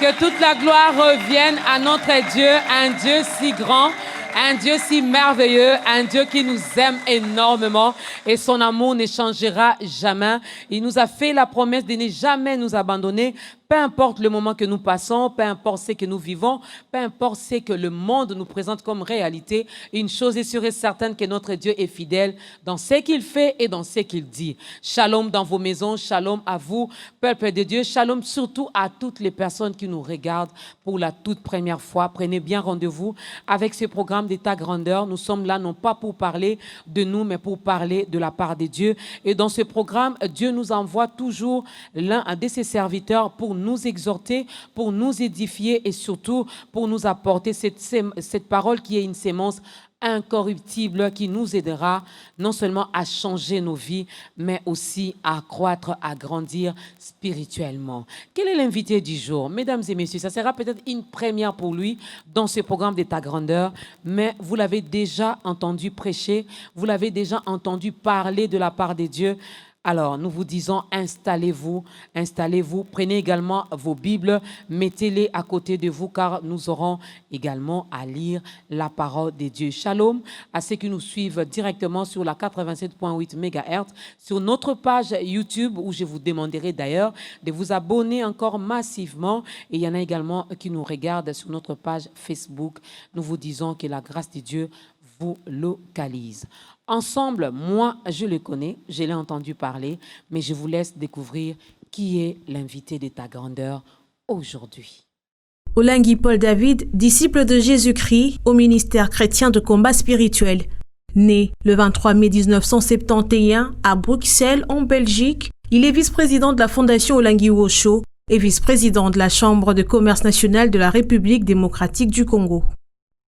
Que toute la gloire revienne à notre Dieu, un Dieu si grand, un Dieu si merveilleux, un Dieu qui nous aime énormément et son amour ne changera jamais. Il nous a fait la promesse de ne jamais nous abandonner, peu importe le moment que nous passons, peu importe ce que nous vivons, peu importe ce que le monde nous présente comme réalité. Une chose est sûre et certaine, que notre Dieu est fidèle dans ce qu'il fait et dans ce qu'il dit. Shalom dans vos maisons, shalom à vous, peuple de Dieu, shalom surtout à toutes les personnes qui nous regardent pour la toute première fois. Prenez bien rendez-vous avec ce programme d'État Grandeur. Nous sommes là non pas pour parler de nous, mais pour parler de la part de Dieu. Et dans ce programme, Dieu nous envoie toujours l'un de ses serviteurs pour nous exhorter, pour nous édifier et surtout pour nous apporter cette parole qui est une sémence incorruptible qui nous aidera non seulement à changer nos vies, mais aussi à croître, à grandir spirituellement. Quel est l'invité du jour? Mesdames et messieurs, ça sera peut-être une première pour lui dans ce programme d'État Grandeur, mais vous l'avez déjà entendu prêcher, vous l'avez déjà entendu parler de la part de Dieu. Alors, nous vous disons, installez-vous, prenez également vos Bibles, mettez-les à côté de vous, car nous aurons également à lire la parole de Dieu. Shalom à ceux qui nous suivent directement sur la 87.8 MHz, sur notre page YouTube, où je vous demanderai d'ailleurs de vous abonner encore massivement. Et il y en a également qui nous regardent sur notre page Facebook. Nous vous disons que la grâce de Dieu vous localise. Ensemble, moi, je le connais, je l'ai entendu parler, mais je vous laisse découvrir qui est l'invité d'État Grandeur aujourd'hui. Olengi Paul David, disciple de Jésus-Christ au ministère chrétien de combat spirituel. Né le 23 mai 1971 à Bruxelles, en Belgique, il est vice-président de la Fondation Olengi Osho et vice-président de la Chambre de commerce nationale de la République démocratique du Congo.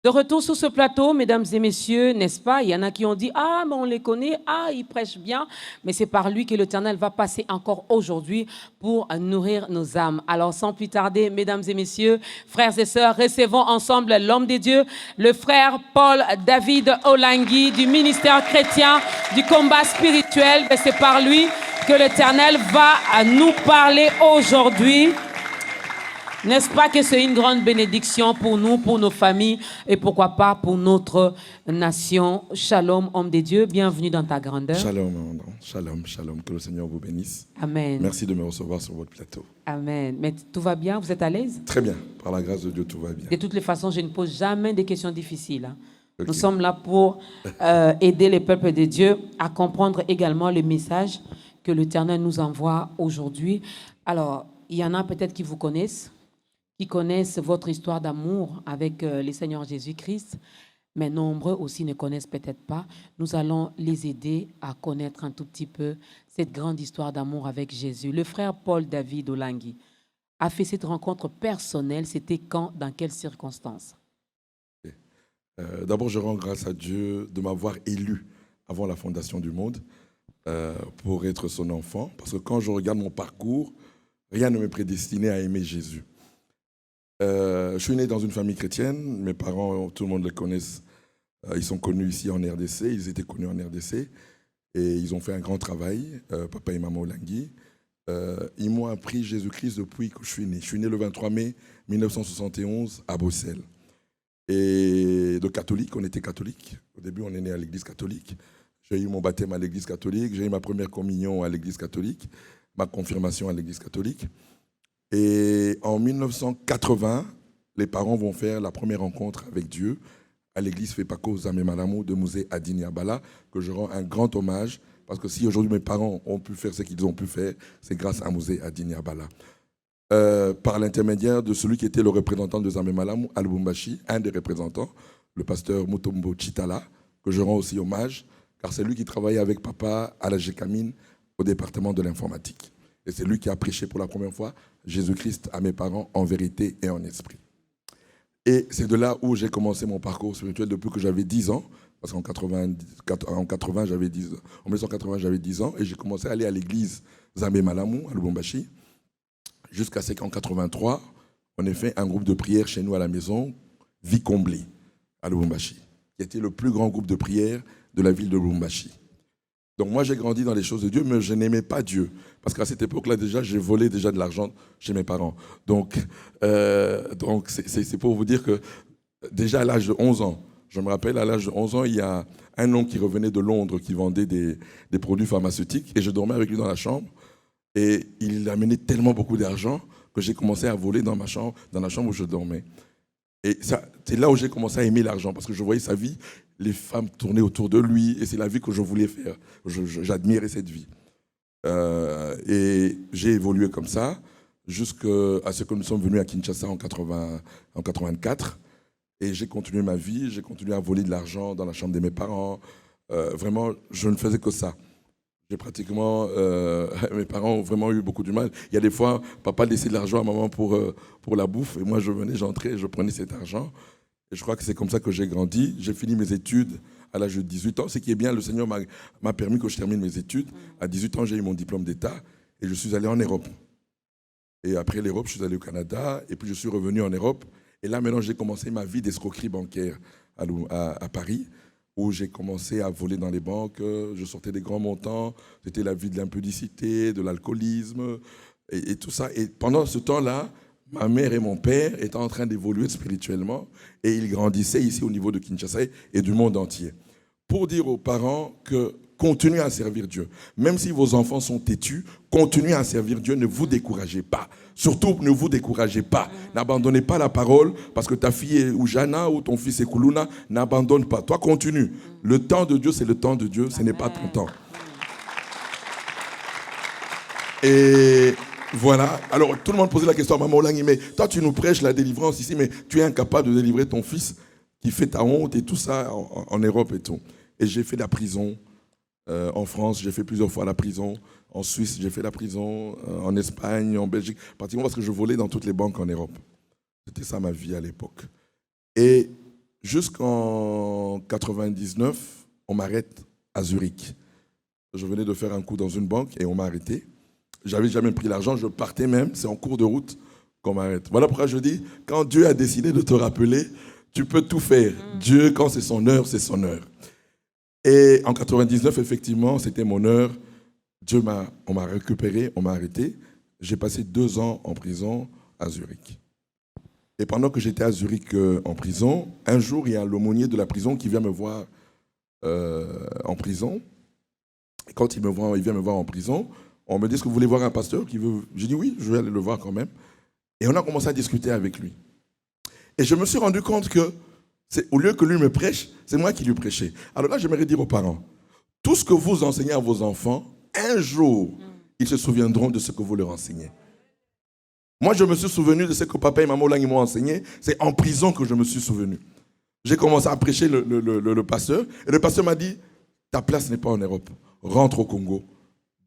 De retour sur ce plateau, mesdames et messieurs, n'est-ce pas? Il y en a qui ont dit « Ah, mais on les connaît, ah, ils prêchent bien ». Mais c'est par lui que l'Éternel va passer encore aujourd'hui pour nourrir nos âmes. Alors, sans plus tarder, mesdames et messieurs, frères et sœurs, recevons ensemble l'homme de Dieu, le frère Paul David Olengi du ministère chrétien du combat spirituel. Et c'est par lui que l'Éternel va nous parler aujourd'hui. N'est-ce pas que c'est une grande bénédiction pour nous, pour nos familles et pourquoi pas pour notre nation. Shalom, homme de Dieu, bienvenue dans ta grandeur. Shalom, shalom, shalom, que le Seigneur vous bénisse. Amen. Merci de me recevoir sur votre plateau. Amen. Mais tout va bien, vous êtes à l'aise? Très bien, par la grâce de Dieu, tout va bien. De toutes les façons, je ne pose jamais des questions difficiles. Okay. Nous sommes là pour aider les peuples de Dieu à comprendre également le message que l'Éternel nous envoie aujourd'hui. Alors, il y en a peut-être qui vous connaissent, qui connaissent votre histoire d'amour avec le Seigneur Jésus-Christ, mais nombreux aussi ne connaissent peut-être pas. Nous allons les aider à connaître un tout petit peu cette grande histoire d'amour avec Jésus. Le frère Paul David Olengi a fait cette rencontre personnelle. C'était quand, dans quelles circonstances? D'abord, je rends grâce à Dieu de m'avoir élu avant la fondation du monde pour être son enfant, parce que quand je regarde mon parcours, rien ne me prédestinait à aimer Jésus. Je suis né dans une famille chrétienne. Mes parents, tout le monde les connaissent. Ils sont connus ici en RDC. Ils étaient connus en RDC. Et ils ont fait un grand travail, papa et maman Olengi. Ils m'ont appris Jésus-Christ depuis que je suis né. Je suis né le 23 mai 1971 à Bruxelles. Et de catholique, on était catholique. Au début, on est né à l'église catholique. J'ai eu mon baptême à l'église catholique. J'ai eu ma première communion à l'église catholique. Ma confirmation à l'église catholique. Et en 1980, les parents vont faire la première rencontre avec Dieu à l'église Fepako Zame Malamu de Musée Adini Abala, que je rends un grand hommage, parce que si aujourd'hui mes parents ont pu faire ce qu'ils ont pu faire, c'est grâce à Musée Adini Abala. Par l'intermédiaire de celui qui était le représentant de Zame Malamu à Lubumbashi, un des représentants, le pasteur Mutombo Chitala, que je rends aussi hommage, car c'est lui qui travaillait avec papa à la GECAMINE au département de l'informatique. Et c'est lui qui a prêché pour la première fois Jésus-Christ à mes parents en vérité et en esprit. Et c'est de là où j'ai commencé mon parcours spirituel depuis que j'avais 10 ans. Parce qu'en 1980, j'avais 10 ans. Et j'ai commencé à aller à l'église Zame Malamu à Lubumbashi. Jusqu'à ce qu'en 83, on ait fait un groupe de prière chez nous à la maison, Vie comblée, à Lubumbashi, qui était le plus grand groupe de prière de la ville de Lubumbashi. Donc moi, j'ai grandi dans les choses de Dieu, mais je n'aimais pas Dieu. Parce qu'à cette époque-là, déjà, j'ai volé déjà de l'argent chez mes parents. Donc c'est pour vous dire que déjà à l'âge de 11 ans, je me rappelle, à l'âge de 11 ans, il y a un homme qui revenait de Londres qui vendait des produits pharmaceutiques et je dormais avec lui dans la chambre. Et il amenait tellement beaucoup d'argent que j'ai commencé à voler dans ma chambre, dans la chambre où je dormais. Et c'est là où j'ai commencé à aimer l'argent parce que je voyais sa vie, les femmes tournaient autour de lui et c'est la vie que je voulais faire. J'admirais cette vie. Et j'ai évolué comme ça jusqu'à ce que nous sommes venus à Kinshasa en 84. Et j'ai continué ma vie, j'ai continué à voler de l'argent dans la chambre de mes parents. Vraiment, je ne faisais que ça. J'ai pratiquement, mes parents ont vraiment eu beaucoup de mal. Il y a des fois, papa laissait de l'argent à maman pour la bouffe, et moi je venais, j'entrais, je prenais cet argent. Et je crois que c'est comme ça que j'ai grandi. J'ai fini mes études à l'âge de 18 ans. Ce qui est bien, le Seigneur m'a permis que je termine mes études. À 18 ans, j'ai eu mon diplôme d'État, et je suis allé en Europe. Et après l'Europe, je suis allé au Canada, et puis je suis revenu en Europe. Et là, maintenant, j'ai commencé ma vie d'escroquerie bancaire à Paris, où j'ai commencé à voler dans les banques, je sortais des grands montants, c'était la vie de l'impudicité, de l'alcoolisme, et tout ça. Et pendant ce temps-là, ma mère et mon père étaient en train d'évoluer spirituellement, et ils grandissaient ici au niveau de Kinshasa et du monde entier. Pour dire aux parents que continuez à servir Dieu. Même si vos enfants sont têtus, continuez à servir Dieu, ne vous découragez pas. Surtout, ne vous découragez pas. N'abandonnez pas la parole parce que ta fille est Oujana ou ton fils est Koulouna. N'abandonne pas. Toi, continue. Le temps de Dieu, c'est le temps de Dieu. Ce n'est pas ton temps. Et voilà. Alors, tout le monde posait la question à Maman Olangi, mais toi, tu nous prêches la délivrance ici, mais tu es incapable de délivrer ton fils qui fait ta honte et tout ça en Europe et tout. Et j'ai fait la prison. En France, j'ai fait plusieurs fois la prison. En Suisse, j'ai fait la prison. En Espagne, en Belgique. Pratiquement parce que je volais dans toutes les banques en Europe. C'était ça ma vie à l'époque. Et jusqu'en 99, on m'arrête à Zurich. Je venais de faire un coup dans une banque et on m'a arrêté. J'avais jamais pris l'argent, je partais même. C'est en cours de route qu'on m'arrête. Voilà pourquoi je dis, quand Dieu a décidé de te rappeler, tu peux tout faire. Dieu, quand c'est son heure, c'est son heure. Et en 99, effectivement, c'était mon heure. On m'a récupéré, on m'a arrêté. J'ai passé 2 ans en prison à Zurich. Et pendant que j'étais à Zurich en prison, un jour, il y a l'aumônier de la prison qui vient me voir en prison. Et quand il vient me voir en prison, on me dit, est-ce que vous voulez voir un pasteur qui veut... J'ai dit oui, je vais aller le voir quand même. Et on a commencé à discuter avec lui. Et je me suis rendu compte que au lieu que lui me prêche, c'est moi qui lui prêchais. Alors là, j'aimerais dire aux parents, tout ce que vous enseignez à vos enfants, un jour, ils se souviendront de ce que vous leur enseignez. Moi, je me suis souvenu de ce que papa et maman Olangi m'ont enseigné. C'est en prison que je me suis souvenu. J'ai commencé à prêcher le pasteur. Et le pasteur m'a dit, ta place n'est pas en Europe. Rentre au Congo.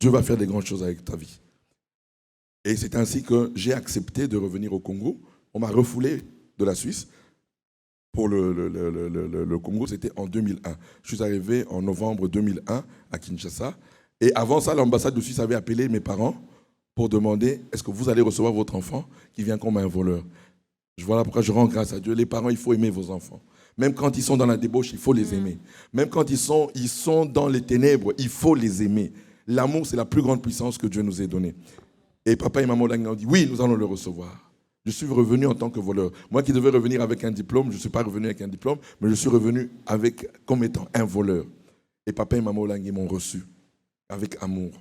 Dieu va faire des grandes choses avec ta vie. Et c'est ainsi que j'ai accepté de revenir au Congo. On m'a refoulé de la Suisse. Pour le Congo, c'était en 2001. Je suis arrivé en novembre 2001 à Kinshasa. Et avant ça, l'ambassade de Suisse avait appelé mes parents pour demander, est-ce que vous allez recevoir votre enfant qui vient comme un voleur? Voilà pourquoi je rends grâce à Dieu. Les parents, il faut aimer vos enfants. Même quand ils sont dans la débauche, il faut les aimer. Même quand ils sont dans les ténèbres, il faut les aimer. L'amour, c'est la plus grande puissance que Dieu nous ait donnée. Et papa et maman ont dit, oui, nous allons le recevoir. Je suis revenu en tant que voleur. Moi qui devais revenir avec un diplôme, je ne suis pas revenu avec un diplôme, mais je suis revenu comme étant un voleur. Et papa et maman Olangi m'ont reçu avec amour.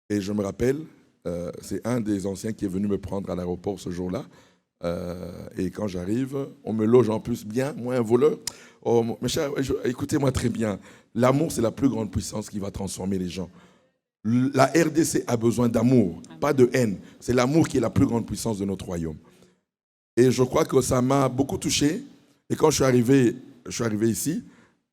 Et je me rappelle, c'est un des anciens qui est venu me prendre à l'aéroport ce jour-là. Et quand j'arrive, on me loge en plus bien, moi un voleur. Oh, mes chers, écoutez-moi très bien. L'amour, c'est la plus grande puissance qui va transformer les gens. La RDC a besoin d'amour, pas de haine. C'est l'amour qui est la plus grande puissance de notre royaume. Et je crois que ça m'a beaucoup touché. Et quand je suis arrivé ici,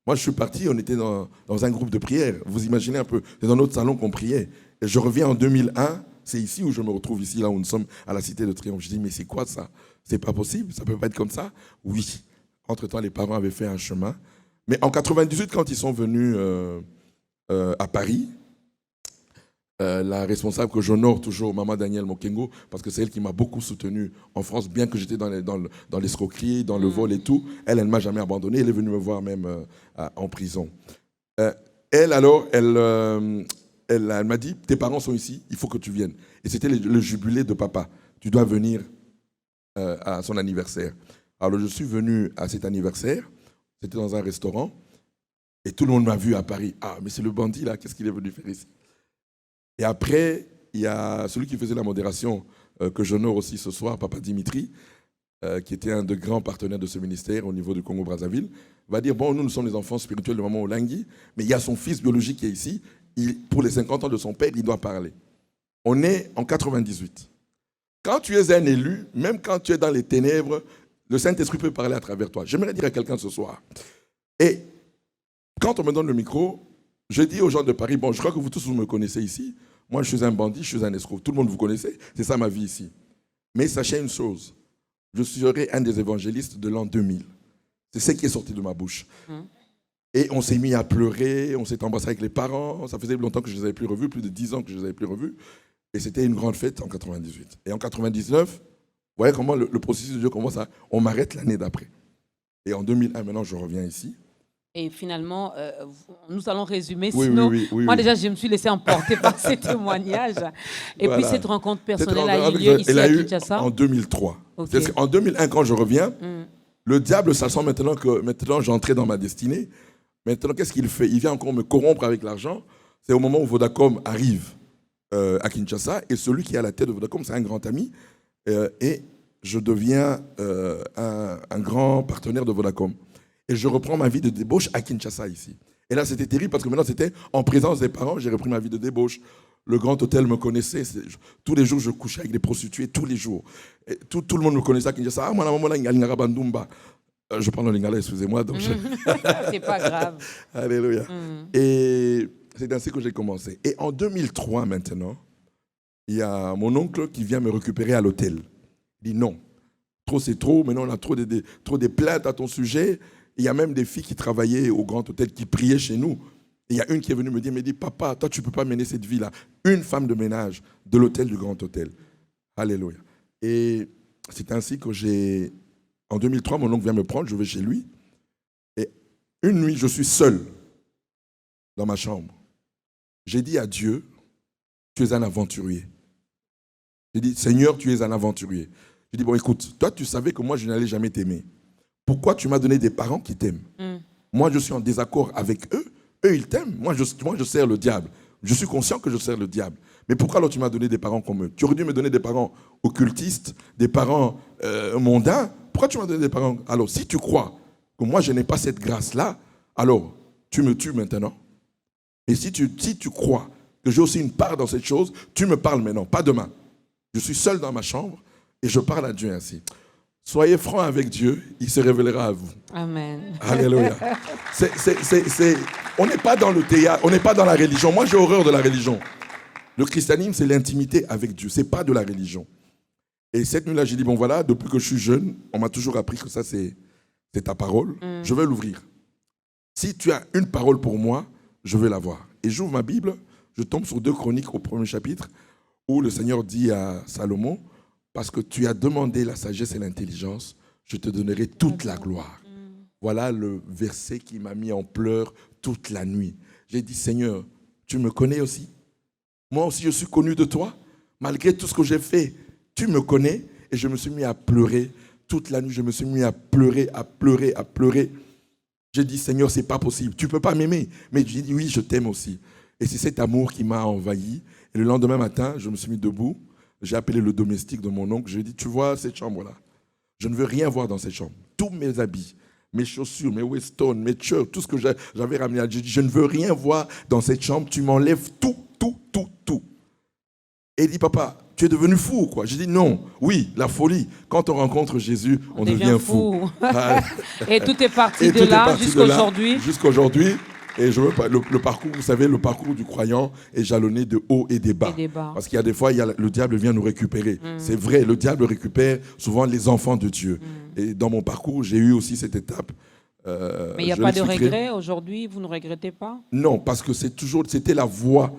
moi je suis parti, on était dans un groupe de prière. Vous imaginez un peu, c'est dans notre salon qu'on priait. Et je reviens en 2001, c'est ici où je me retrouve, ici, là où nous sommes, à la Cité de Triomphe. Je dis, mais c'est quoi ça? C'est pas possible, ça peut pas être comme ça? Oui. Entre-temps, les parents avaient fait un chemin. Mais en 98, quand ils sont venus à Paris, la responsable que j'honore toujours, Maman Danielle Mokengo, parce que c'est elle qui m'a beaucoup soutenu en France, bien que j'étais dans l'escroquerie, dans le vol et tout. Elle ne m'a jamais abandonné. Elle est venue me voir même en prison. Elle, alors, elle m'a dit, tes parents sont ici, il faut que tu viennes. Et c'était le jubilé de papa. Tu dois venir à son anniversaire. Alors, je suis venu à cet anniversaire. C'était dans un restaurant. Et tout le monde m'a vu à Paris. Ah, mais c'est le bandit, là, qu'est-ce qu'il est venu faire ici? Et après, il y a celui qui faisait la modération, que j'honore aussi ce soir, Papa Dimitri, qui était un des grands partenaires de ce ministère au niveau du Congo-Brazzaville, va dire, bon, nous sommes les enfants spirituels de Maman Olangui, mais il y a son fils biologique qui est ici. Pour les 50 ans de son père, il doit parler. On est en 98. Quand tu es un élu, même quand tu es dans les ténèbres, le Saint-Esprit peut parler à travers toi. J'aimerais dire à quelqu'un ce soir. Et quand on me donne le micro, je dis aux gens de Paris, bon, je crois que vous tous vous me connaissez ici. Moi, je suis un bandit, je suis un escroc. Tout le monde vous connaissez. C'est ça ma vie ici. Mais sachez une chose. Je serai un des évangélistes de l'an 2000. C'est ce qui est sorti de ma bouche. Et on s'est mis à pleurer, on s'est embrassé avec les parents. Ça faisait longtemps que je ne les avais plus revus, plus de 10 ans que je ne les avais plus revus. Et c'était une grande fête en 98. Et en 99, vous voyez comment le processus de Dieu commence à... On m'arrête l'année d'après. Et en 2001, maintenant, je reviens ici. Et finalement, nous allons résumer. Sinon, moi déjà, je me suis laissé emporter par ces témoignages. Et voilà. Puis cette rencontre personnelle a eu lieu ici à Kinshasa. En 2003. Okay. En 2001, quand je reviens, le diable, ça sent maintenant que j'entrais dans ma destinée. Maintenant, qu'est-ce qu'il fait? Il vient encore me corrompre avec l'argent. C'est au moment où Vodacom arrive à Kinshasa. Et celui qui est à la tête de Vodacom, c'est un grand ami. Et je deviens un grand partenaire de Vodacom. Et je reprends ma vie de débauche à Kinshasa ici. Et là, c'était terrible parce que maintenant, c'était en présence des parents, j'ai repris ma vie de débauche. Le grand hôtel me connaissait. Tous les jours, je couchais avec des prostituées, tous les jours. Et tout le monde me connaissait à Kinshasa. Ah, moi, la maman, là, il y a Bandumba. Je parle en lingala, excusez-moi. Donc c'est pas grave. Alléluia. Et c'est ainsi que j'ai commencé. Et en 2003, maintenant, il y a mon oncle qui vient me récupérer à l'hôtel. Il dit non, trop c'est trop. Maintenant, on a trop de plaintes à ton sujet. Il y a même des filles qui travaillaient au grand hôtel, qui priaient chez nous. Et il y a une qui est venue me dire, papa, toi, tu ne peux pas mener cette vie-là. Une femme de ménage de l'hôtel du grand hôtel. Alléluia. Et c'est ainsi que en 2003, mon oncle vient me prendre, je vais chez lui. Et une nuit, je suis seul dans ma chambre. J'ai dit à Dieu, tu es un aventurier. J'ai dit, Seigneur, tu es un aventurier. J'ai dit, bon, écoute, toi, tu savais que moi, je n'allais jamais t'aimer. Pourquoi tu m'as donné des parents qui t'aiment? Moi, je suis en désaccord avec eux. Eux, ils t'aiment. Moi, je sers le diable. Je suis conscient que je sers le diable. Mais pourquoi alors tu m'as donné des parents comme eux? Tu aurais dû me donner des parents occultistes, des parents mondains. Pourquoi tu m'as donné des parents? Alors, si tu crois que moi, je n'ai pas cette grâce-là, alors, tu me tues maintenant. Et si tu crois que j'ai aussi une part dans cette chose, tu me parles maintenant, pas demain. Je suis seul dans ma chambre et je parle à Dieu ainsi. Soyez francs avec Dieu, il se révélera à vous. Amen. Alléluia. On n'est pas dans le théâtre, on n'est pas dans la religion. Moi, j'ai horreur de la religion. Le christianisme, c'est l'intimité avec Dieu. Ce n'est pas de la religion. Et cette nuit-là, j'ai dit, bon voilà, depuis que je suis jeune, on m'a toujours appris que ça, c'est ta parole. Je vais l'ouvrir. Si tu as une parole pour moi, je vais l'avoir. Et j'ouvre ma Bible, je tombe sur 2 Chroniques au 1er chapitre, où le Seigneur dit à Salomon, parce que tu as demandé la sagesse et l'intelligence, je te donnerai toute la gloire. Voilà le verset qui m'a mis en pleurs toute la nuit. J'ai dit, Seigneur, tu me connais aussi. Moi aussi, je suis connu de toi. Malgré tout ce que j'ai fait, tu me connais. Et je me suis mis à pleurer toute la nuit. Je me suis mis à pleurer, à pleurer, à pleurer. J'ai dit, Seigneur, c'est pas possible. Tu ne peux pas m'aimer. Mais j'ai dit, oui, je t'aime aussi. Et c'est cet amour qui m'a envahi. Et le lendemain matin, je me suis mis debout. J'ai appelé le domestique de mon oncle. J'ai dit, tu vois cette chambre-là? Je ne veux rien voir dans cette chambre. Tous mes habits, mes chaussures, mes Weston, mes shirts, tout ce que j'avais ramené. J'ai dit, je ne veux rien voir dans cette chambre. Tu m'enlèves tout. Et il dit, papa, tu es devenu fou ou quoi? J'ai dit, non. Oui, la folie. Quand on rencontre Jésus, on devient fou. Et tout est parti de là jusqu'à aujourd'hui. Jusqu'à aujourd'hui. Et le parcours, vous savez, le parcours du croyant est jalonné de hauts et des bas. Parce qu'il y a des fois, le diable vient nous récupérer. C'est vrai, le diable récupère souvent les enfants de Dieu. Et dans mon parcours, j'ai eu aussi cette étape. Mais il n'y a pas de regret aujourd'hui? Vous ne regrettez pas? Non, parce que c'était la voie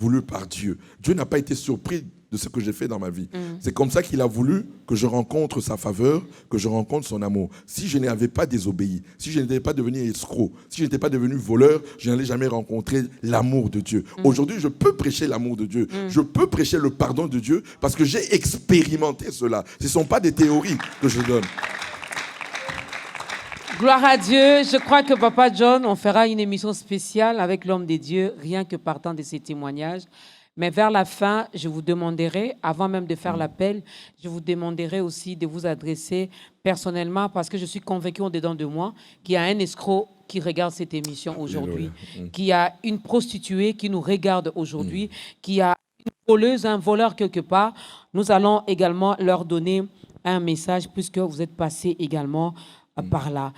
voulue par Dieu. Dieu n'a pas été surpris de ce que j'ai fait dans ma vie. C'est comme ça qu'il a voulu que je rencontre sa faveur, que je rencontre son amour. Si je n'avais pas désobéi, si je n'étais pas devenu escroc, si je n'étais pas devenu voleur, je n'allais jamais rencontrer l'amour de Dieu. Aujourd'hui, je peux prêcher l'amour de Dieu. Je peux prêcher le pardon de Dieu parce que j'ai expérimenté cela. Ce ne sont pas des théories que je donne. Gloire à Dieu. Je crois que Papa John, on fera une émission spéciale avec l'homme de Dieu, rien que partant de ses témoignages. Mais vers la fin, je vous demanderai, avant même de faire l'appel, je vous demanderai aussi de vous adresser personnellement, parce que je suis convaincu au-dedans de moi qu'il y a un escroc qui regarde cette émission aujourd'hui, qu'il y a une prostituée qui nous regarde aujourd'hui, qu'il y a une voleuse, un voleur quelque part. Nous allons également leur donner un message, puisque vous êtes passés également par là.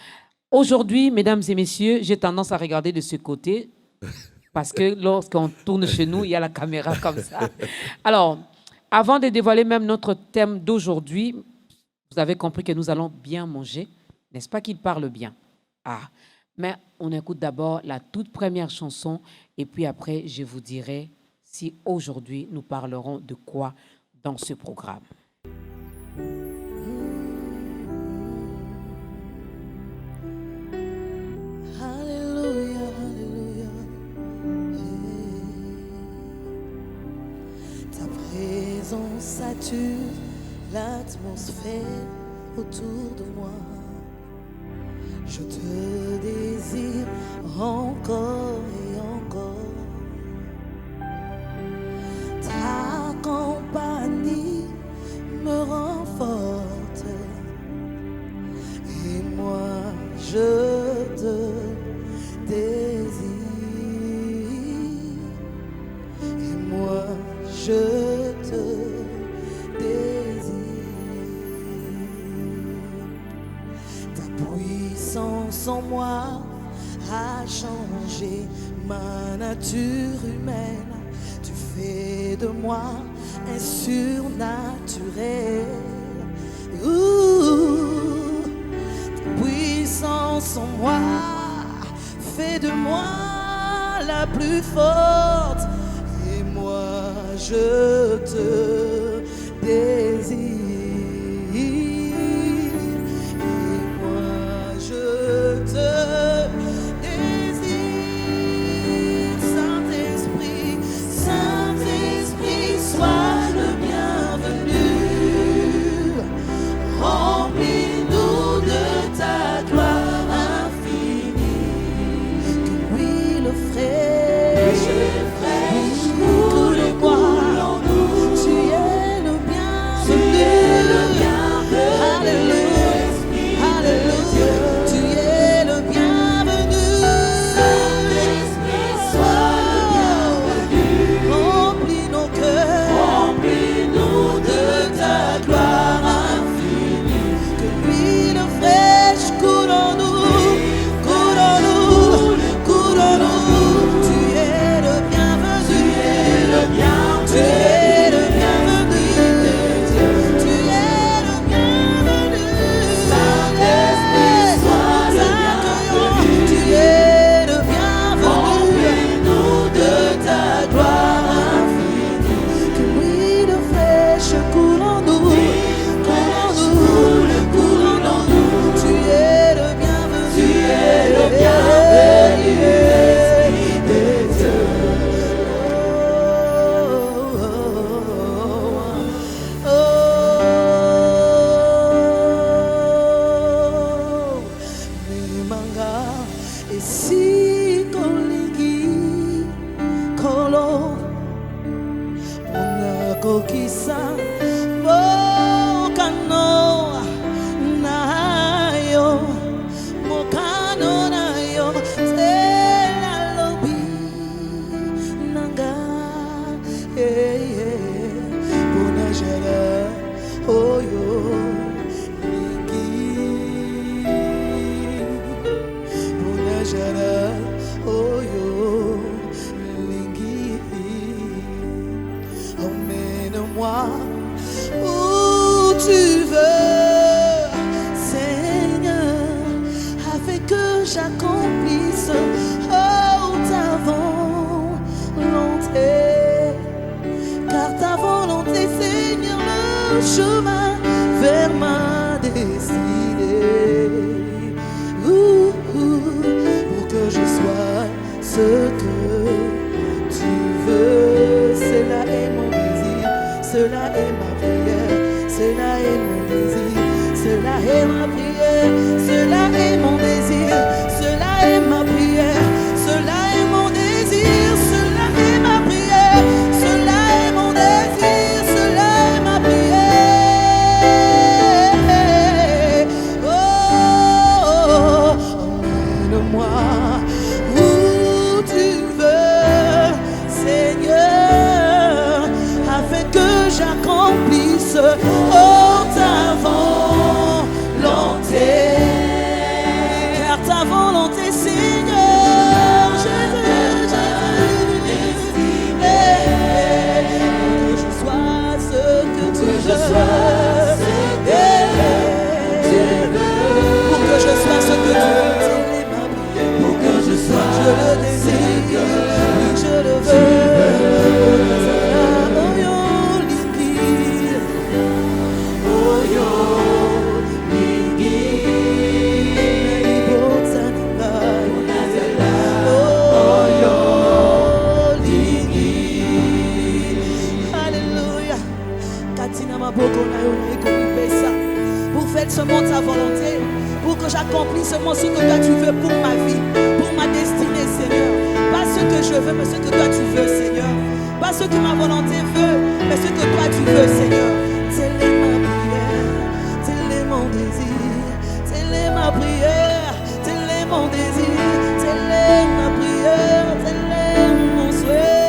Aujourd'hui, mesdames et messieurs, j'ai tendance à regarder de ce côté, parce que lorsqu'on tourne chez nous, il y a la caméra comme ça. Alors, avant de dévoiler même notre thème d'aujourd'hui, vous avez compris que nous allons bien manger. N'est-ce pas qu'il parle bien? Ah, mais on écoute d'abord la toute première chanson et puis après, je vous dirai si aujourd'hui, nous parlerons de quoi dans ce programme. Sature l'atmosphère autour de moi. Je te désire encore et encore. Ta compagnie me rend forte et moi je te désire et moi je en moi a changé ma nature humaine. Tu fais de moi un surnaturel. Ta puissance en moi fait de moi la plus forte. Et moi je te désire. chemin vers ma destinée. Pour que je sois ce que tu veux. Cela est mon désir, cela est ma prière, cela est mon désir, cela est ma prière, cela est mon désir, cela est ma prière, cela est mon désir, cela est ma prière, cela est mon désir, cela est ma prière. Oh, emmène-moi où tu veux, Seigneur, afin que j'accomplisse ta volonté. Car ta volonté, Seigneur, Jésus, que je sois ce que tu veux. Pour que je sois ce que tu veux. Pour que je sois, je le désire, oui, je le veux. Pour faire seulement ta volonté, pour que j'accomplisse seulement ce que toi tu veux pour ma vie, pour ma destinée, Seigneur. Pas ce que je veux, mais ce que toi tu veux, Seigneur. Pas ce que ma volonté veut, mais ce que toi tu veux, Seigneur. Telle est ma prière, tel est mon désir, telle est ma prière, tel est mon désir, telle est ma prière, tel est mon souhait.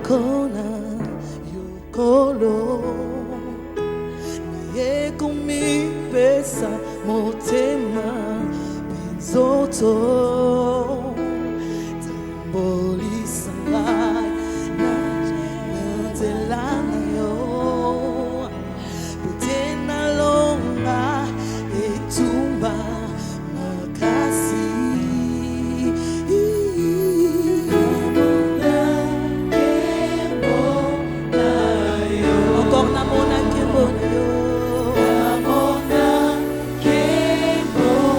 Kona yokolo niye kumi pesa motema benzoto tambolisa na telanayo petena longa etumba makasi.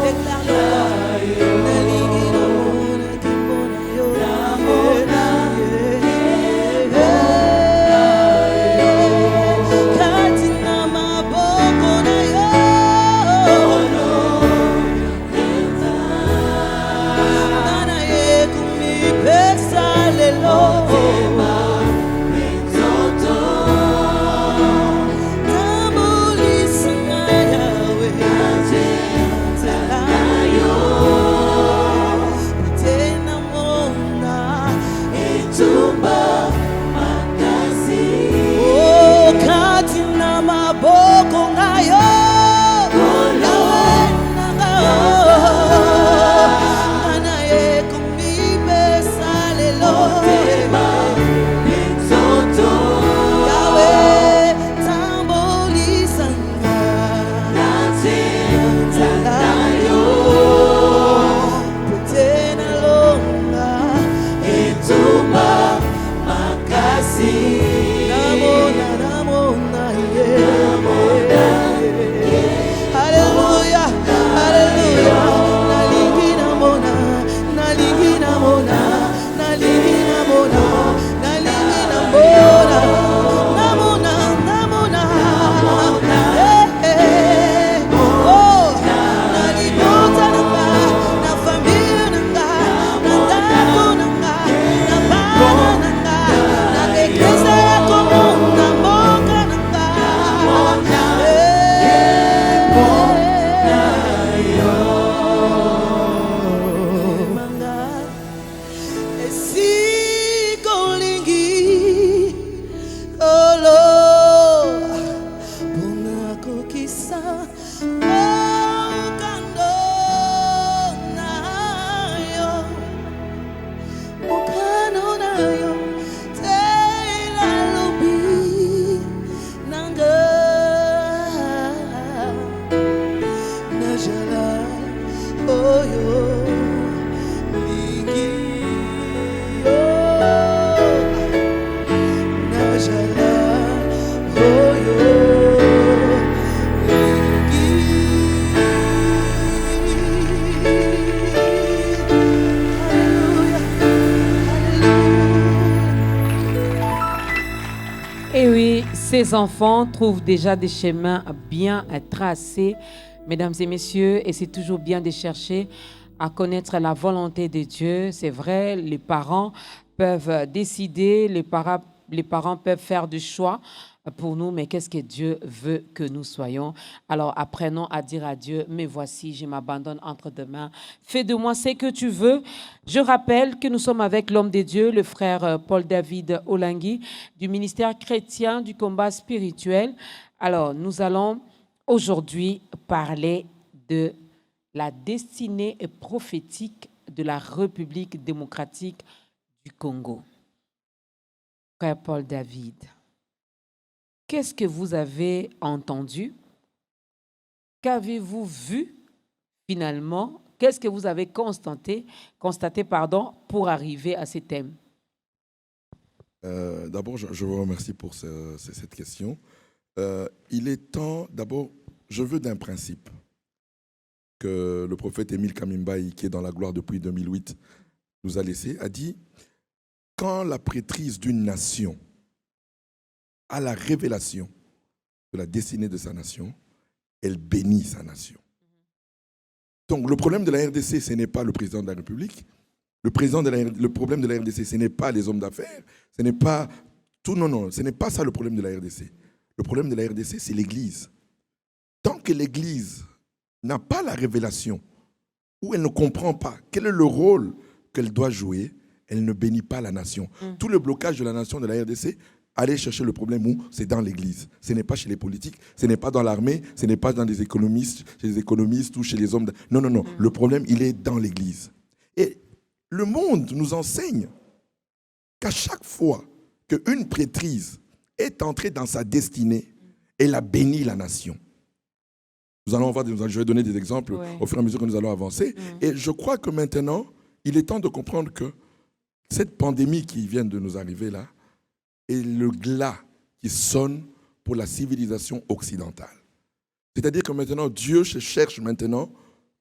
Déclare-le. Et oui, ces enfants trouvent déjà des chemins bien tracés, mesdames et messieurs, et c'est toujours bien de chercher à connaître la volonté de Dieu. C'est vrai, les parents peuvent décider, les parents peuvent faire du choix pour nous, mais qu'est-ce que Dieu veut que nous soyons? Alors apprenons à dire à Dieu, mais voici, je m'abandonne entre tes mains. Fais de moi ce que tu veux. Je rappelle que nous sommes avec l'homme de Dieu, le frère Paul-David Olangui, du ministère chrétien du combat spirituel. Alors, nous allons aujourd'hui parler de la destinée prophétique de la République démocratique du Congo. Frère Paul-David, qu'est-ce que vous avez entendu? Qu'avez-vous vu finalement? Qu'est-ce que vous avez constaté pour arriver à ces thèmes? D'abord, je vous remercie pour cette question. Il est temps, d'abord, je veux d'un principe que le prophète Émile Kamimbaï, qui est dans la gloire depuis 2008, nous a laissé, a dit, quand la prêtrise d'une nation a la révélation de la destinée de sa nation, elle bénit sa nation. Donc le problème de la RDC, ce n'est pas le président de la République. Le problème de la RDC, ce n'est pas les hommes d'affaires. Ce n'est pas tout, non, ce n'est pas ça le problème de la RDC. Le problème de la RDC, c'est l'Église. Tant que l'Église n'a pas la révélation, ou elle ne comprend pas quel est le rôle qu'elle doit jouer, elle ne bénit pas la nation. Tout le blocage de la nation de la RDC, allez chercher le problème où c'est dans l'Église. Ce n'est pas chez les politiques, ce n'est pas dans l'armée, ce n'est pas dans les économistes, chez les économistes ou chez les hommes. Non. Le problème, il est dans l'Église. Et le monde nous enseigne qu'à chaque fois qu'une prêtrise est entrée dans sa destinée, elle a béni la nation. Je vais donner des exemples au fur et à mesure que nous allons avancer. Et je crois que maintenant, il est temps de comprendre que cette pandémie qui vient de nous arriver là est le glas qui sonne pour la civilisation occidentale. C'est-à-dire que maintenant, Dieu cherche maintenant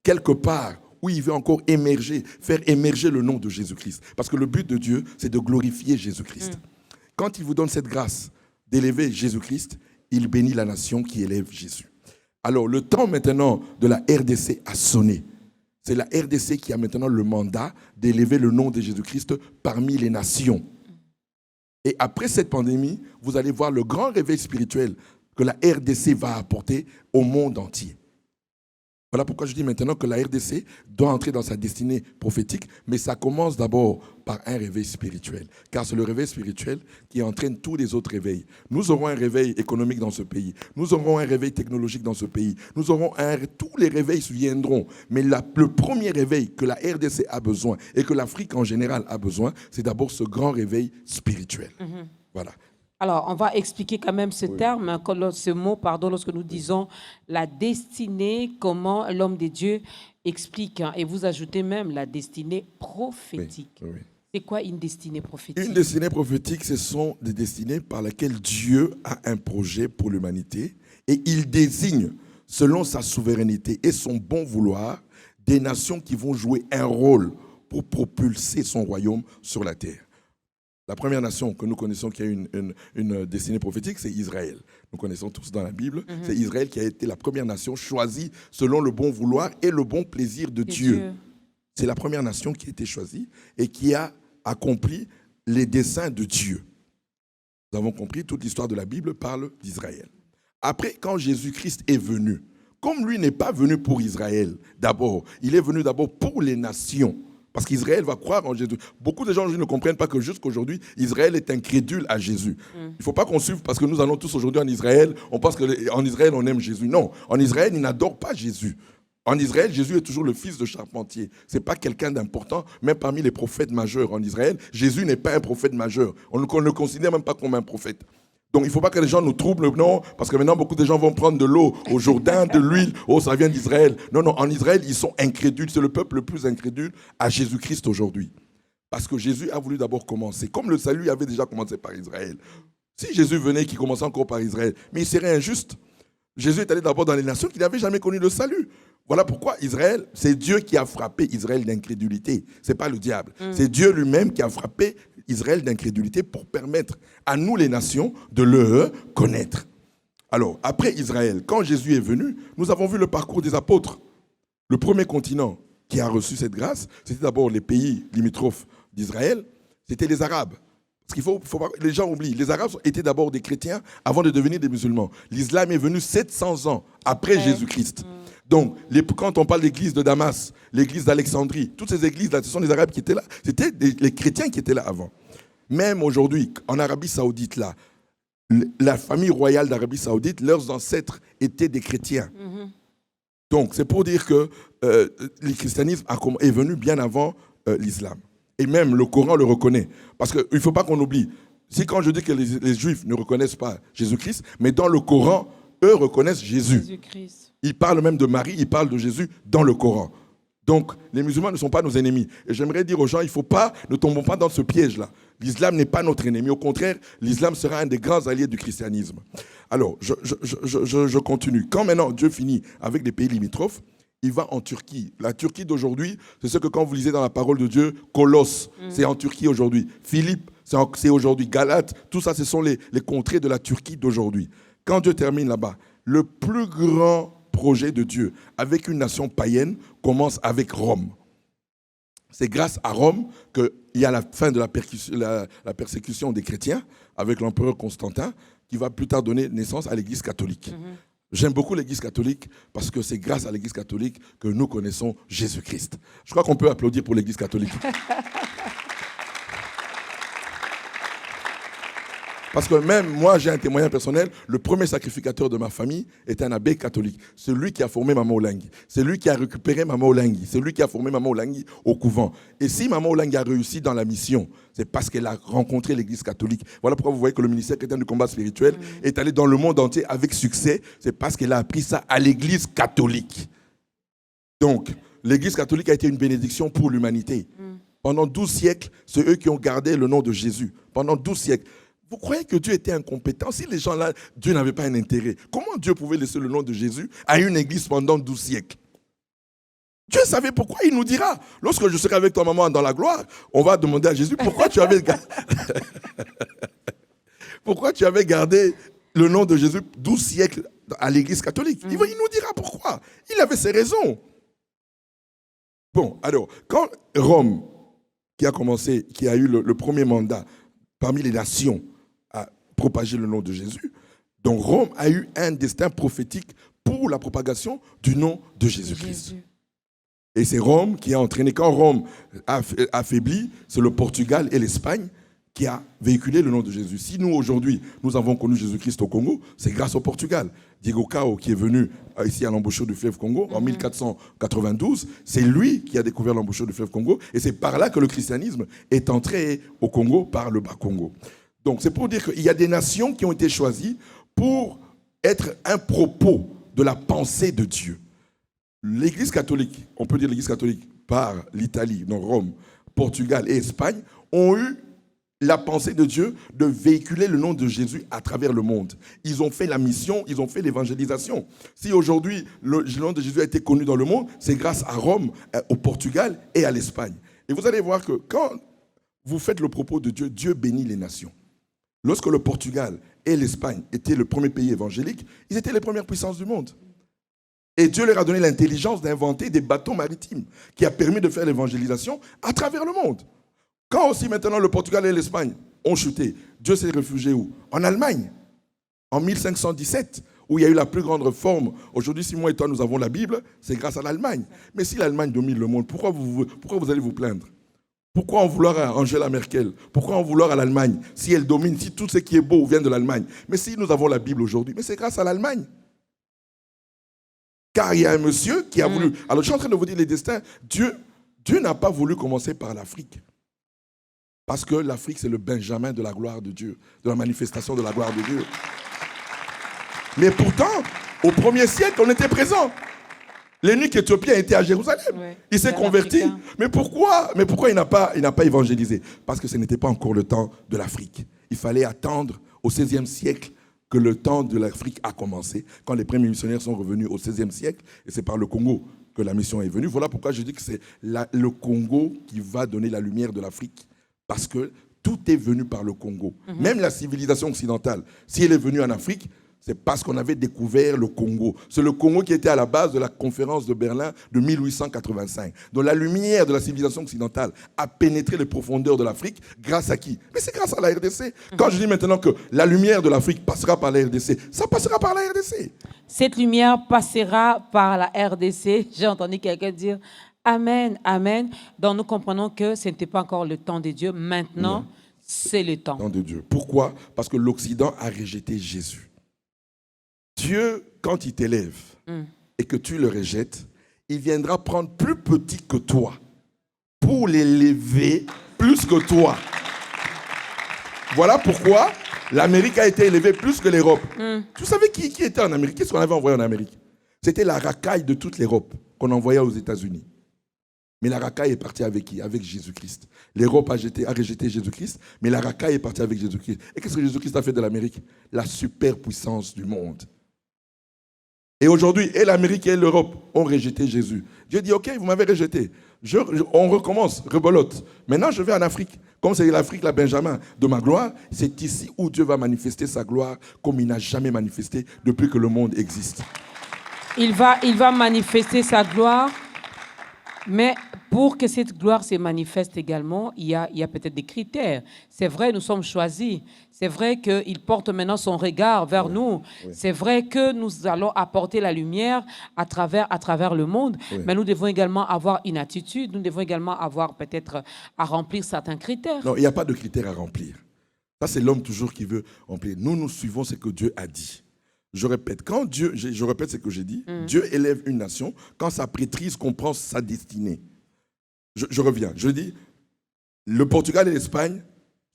quelque part où il veut encore faire émerger le nom de Jésus-Christ. Parce que le but de Dieu, c'est de glorifier Jésus-Christ. Quand il vous donne cette grâce d'élever Jésus-Christ, il bénit la nation qui élève Jésus. Alors, le temps maintenant de la RDC a sonné. C'est la RDC qui a maintenant le mandat d'élever le nom de Jésus-Christ parmi les nations. Et après cette pandémie, vous allez voir le grand réveil spirituel que la RDC va apporter au monde entier. Voilà pourquoi je dis maintenant que la RDC doit entrer dans sa destinée prophétique, mais ça commence d'abord par un réveil spirituel. Car c'est le réveil spirituel qui entraîne tous les autres réveils. Nous aurons un réveil économique dans ce pays. Nous aurons un réveil technologique dans ce pays. Tous les réveils viendront. Mais le premier réveil que la RDC a besoin et que l'Afrique en général a besoin, c'est d'abord ce grand réveil spirituel. Voilà. Alors, on va expliquer quand même ce terme, ce mot, lorsque nous disons la destinée, comment l'homme de Dieu explique. Et vous ajoutez même la destinée prophétique. Oui. C'est quoi une destinée prophétique? Une destinée prophétique, ce sont des destinées par lesquelles Dieu a un projet pour l'humanité et il désigne, selon sa souveraineté et son bon vouloir, des nations qui vont jouer un rôle pour propulser son royaume sur la terre. La première nation que nous connaissons qui a une destinée prophétique, c'est Israël. Nous connaissons tous dans la Bible. C'est Israël qui a été la première nation choisie selon le bon vouloir et le bon plaisir de Dieu. C'est la première nation qui a été choisie et qui a accompli les desseins de Dieu. Nous avons compris, toute l'histoire de la Bible parle d'Israël. Après, quand Jésus-Christ est venu, comme lui n'est pas venu pour Israël d'abord, il est venu d'abord pour les nations. Parce qu'Israël va croire en Jésus. Beaucoup de gens aujourd'hui ne comprennent pas que jusqu'aujourd'hui, Israël est incrédule à Jésus. Il ne faut pas qu'on suive parce que nous allons tous aujourd'hui en Israël, on pense qu'en Israël, on aime Jésus. Non, en Israël, ils n'adorent pas Jésus. En Israël, Jésus est toujours le fils de charpentier. Ce n'est pas quelqu'un d'important, même parmi les prophètes majeurs en Israël. Jésus n'est pas un prophète majeur. On ne le considère même pas comme un prophète. Donc il ne faut pas que les gens nous troublent, non, parce que maintenant beaucoup de gens vont prendre de l'eau au Jourdain, de l'huile, oh ça vient d'Israël. Non, non, en Israël, ils sont incrédules, c'est le peuple le plus incrédule à Jésus-Christ aujourd'hui. Parce que Jésus a voulu d'abord commencer, comme le salut avait déjà commencé par Israël. Si Jésus venait, qu'il commençait encore par Israël, mais il serait injuste. Jésus est allé d'abord dans les nations qui n'avaient jamais connu le salut. Voilà pourquoi Israël, c'est Dieu qui a frappé Israël d'incrédulité. Ce n'est pas le diable. C'est Dieu lui-même qui a frappé Israël d'incrédulité pour permettre à nous les nations de le connaître. Alors, après Israël, quand Jésus est venu, nous avons vu le parcours des apôtres. Le premier continent qui a reçu cette grâce, c'était d'abord les pays limitrophes d'Israël, c'était les Arabes. Parce qu'il faut pas, les gens oublient, les Arabes étaient d'abord des chrétiens avant de devenir des musulmans. L'islam est venu 700 ans après Jésus-Christ. Donc, quand on parle d'église de Damas, l'église d'Alexandrie, toutes ces églises-là, ce sont les Arabes qui étaient là. C'était les chrétiens qui étaient là avant. Même aujourd'hui, en Arabie Saoudite, là, la famille royale d'Arabie Saoudite, leurs ancêtres étaient des chrétiens. Donc, c'est pour dire que le christianisme est venu bien avant l'islam. Et même le Coran le reconnaît. Parce qu'il ne faut pas qu'on oublie. Si quand je dis que les Juifs ne reconnaissent pas Jésus-Christ, mais dans le Coran, eux reconnaissent Jésus. Ils parlent même de Marie, ils parlent de Jésus dans le Coran. Donc, les musulmans ne sont pas nos ennemis. Et j'aimerais dire aux gens, ne tombons pas dans ce piège-là. L'islam n'est pas notre ennemi. Au contraire, l'islam sera un des grands alliés du christianisme. Alors, je continue. Quand maintenant Dieu finit avec des pays limitrophes, il va en Turquie. La Turquie d'aujourd'hui, c'est ce que quand vous lisez dans la parole de Dieu, Colosse, c'est en Turquie aujourd'hui. Philippe, c'est aujourd'hui. Galate, tout ça, ce sont les contrées de la Turquie d'aujourd'hui. Quand Dieu termine là-bas, le plus grand projet de Dieu avec une nation païenne commence avec Rome. C'est grâce à Rome qu'il y a la fin de la persécution des chrétiens avec l'empereur Constantin qui va plus tard donner naissance à l'Église catholique. J'aime beaucoup l'Église catholique parce que c'est grâce à l'Église catholique que nous connaissons Jésus-Christ. Je crois qu'on peut applaudir pour l'Église catholique. Parce que même moi, j'ai un témoignage personnel, le premier sacrificateur de ma famille est un abbé catholique. C'est lui qui a formé Maman Olangui. C'est lui qui a récupéré Maman Olangui. C'est lui qui a formé Maman Olangui au couvent. Et si Maman Olangui a réussi dans la mission, c'est parce qu'elle a rencontré l'Église catholique. Voilà pourquoi vous voyez que le ministère chrétien du combat spirituel est allé dans le monde entier avec succès. C'est parce qu'elle a appris ça à l'Église catholique. Donc, l'Église catholique a été une bénédiction pour l'humanité. Pendant 12 siècles, c'est eux qui ont gardé le nom de Jésus. Pendant 12 siècles. Vous croyez que Dieu était incompétent? Si les gens-là, Dieu n'avait pas un intérêt, comment Dieu pouvait laisser le nom de Jésus à une église pendant 12 siècles? Dieu savait pourquoi, il nous dira. Lorsque je serai avec toi, maman, dans la gloire, on va demander à Jésus pourquoi tu avais gardé le nom de Jésus 12 siècles à l'église catholique. Il nous dira pourquoi. Il avait ses raisons. Bon, alors, quand Rome, qui a eu le premier mandat parmi les nations, à propager le nom de Jésus. Donc Rome a eu un destin prophétique pour la propagation du nom de Jésus-Christ. Et c'est Rome qui a entraîné. Quand Rome a affaibli, c'est le Portugal et l'Espagne qui a véhiculé le nom de Jésus. Si nous, aujourd'hui, nous avons connu Jésus-Christ au Congo, c'est grâce au Portugal. Diego Cao, qui est venu ici à l'embouchure du fleuve Congo en 1492, c'est lui qui a découvert l'embouchure du fleuve Congo. Et c'est par là que le christianisme est entré au Congo par le Bas-Congo. Donc, c'est pour dire qu'il y a des nations qui ont été choisies pour être un propos de la pensée de Dieu. L'Église catholique, on peut dire l'Église catholique par l'Italie, donc Rome, Portugal et Espagne, ont eu la pensée de Dieu de véhiculer le nom de Jésus à travers le monde. Ils ont fait la mission, ils ont fait l'évangélisation. Si aujourd'hui le nom de Jésus a été connu dans le monde, c'est grâce à Rome, au Portugal et à l'Espagne. Et vous allez voir que quand vous faites le propos de Dieu, Dieu bénit les nations. Lorsque le Portugal et l'Espagne étaient le premier pays évangélique, ils étaient les premières puissances du monde. Et Dieu leur a donné l'intelligence d'inventer des bateaux maritimes qui a permis de faire l'évangélisation à travers le monde. Quand aussi maintenant le Portugal et l'Espagne ont chuté, Dieu s'est réfugié où? En Allemagne, en 1517, où il y a eu la plus grande réforme. Aujourd'hui, si moi et toi nous avons la Bible, c'est grâce à l'Allemagne. Mais si l'Allemagne domine le monde, pourquoi vous allez vous plaindre? Pourquoi en vouloir à Angela Merkel? Pourquoi en vouloir à l'Allemagne? Si elle domine, si tout ce qui est beau vient de l'Allemagne. Mais si nous avons la Bible aujourd'hui, mais c'est grâce à l'Allemagne. Car il y a un monsieur qui a voulu... Alors je suis en train de vous dire les destins. Dieu n'a pas voulu commencer par l'Afrique. Parce que l'Afrique, c'est le Benjamin de la gloire de Dieu, de la manifestation de la gloire de Dieu. Mais pourtant, au 1er siècle, on était présent. L'eunuque éthiopien était à Jérusalem. Ouais, il s'est converti. Africain. Mais pourquoi il n'a pas évangélisé? Parce que ce n'était pas encore le temps de l'Afrique. Il fallait attendre au XVIe siècle que le temps de l'Afrique a commencé, quand les premiers missionnaires sont revenus au XVIe siècle, et c'est par le Congo que la mission est venue. Voilà pourquoi je dis que c'est le Congo qui va donner la lumière de l'Afrique, parce que tout est venu par le Congo. Même la civilisation occidentale, si elle est venue en Afrique, c'est parce qu'on avait découvert le Congo. C'est le Congo qui était à la base de la conférence de Berlin de 1885. Donc la lumière de la civilisation occidentale a pénétré les profondeurs de l'Afrique grâce à qui? Mais c'est grâce à la RDC. Quand je dis maintenant que la lumière de l'Afrique passera par la RDC, ça passera par la RDC. Cette lumière passera par la RDC. J'ai entendu quelqu'un dire Amen, Amen. Donc nous comprenons que ce n'était pas encore le temps de Dieu. Maintenant, c'est le temps. Temps de Dieu. Pourquoi? Parce que l'Occident a rejeté Jésus. Dieu, quand il t'élève et que tu le rejettes, il viendra prendre plus petit que toi pour l'élever plus que toi. Voilà pourquoi l'Amérique a été élevée plus que l'Europe. Vous savez qui était en Amérique? Qu'est-ce qu'on avait envoyé en Amérique? C'était la racaille de toute l'Europe qu'on envoyait aux États-Unis. Mais la racaille est partie avec qui? Avec Jésus-Christ. L'Europe a rejeté Jésus-Christ, mais la racaille est partie avec Jésus-Christ. Et qu'est-ce que Jésus-Christ a fait de l'Amérique? La superpuissance du monde. Et aujourd'hui, et l'Amérique et l'Europe ont rejeté Jésus. Dieu dit, ok, vous m'avez rejeté. On recommence, rebolote. Maintenant, je vais en Afrique. Comme c'est l'Afrique, la Benjamin de ma gloire, c'est ici où Dieu va manifester sa gloire comme il n'a jamais manifesté depuis que le monde existe. Il va manifester sa gloire, mais pour que cette gloire se manifeste également, il y a peut-être des critères. C'est vrai, nous sommes choisis. C'est vrai qu'il porte maintenant son regard vers nous. Oui. C'est vrai que nous allons apporter la lumière à travers le monde, mais nous devons également avoir une attitude. Nous devons également avoir peut-être à remplir certains critères. Non, il n'y a pas de critères à remplir. Ça, c'est l'homme toujours qui veut remplir. Nous suivons ce que Dieu a dit. Je répète, je répète ce que j'ai dit. Dieu élève une nation quand sa prêtrise comprend sa destinée. Je reviens. Je dis, le Portugal et l'Espagne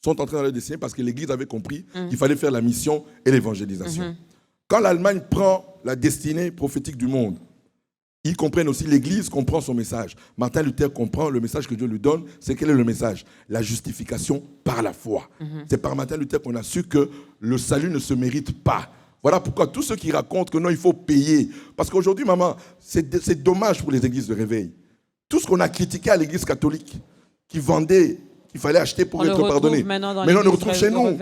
sont entrés dans leur destinée parce que l'Église avait compris qu'il fallait faire la mission et l'évangélisation. Quand l'Allemagne prend la destinée prophétique du monde, ils comprennent aussi, l'Église comprend son message. Martin Luther comprend le message que Dieu lui donne. C'est quel est le message? La justification par la foi. C'est par Martin Luther qu'on a su que le salut ne se mérite pas. Voilà pourquoi tous ceux qui racontent que non, il faut payer. Parce qu'aujourd'hui, maman, c'est dommage pour les églises de réveil. Tout ce qu'on a critiqué à l'église catholique, qui vendait, qu'il fallait acheter pour être pardonné. Maintenant, on le retrouve chez nous.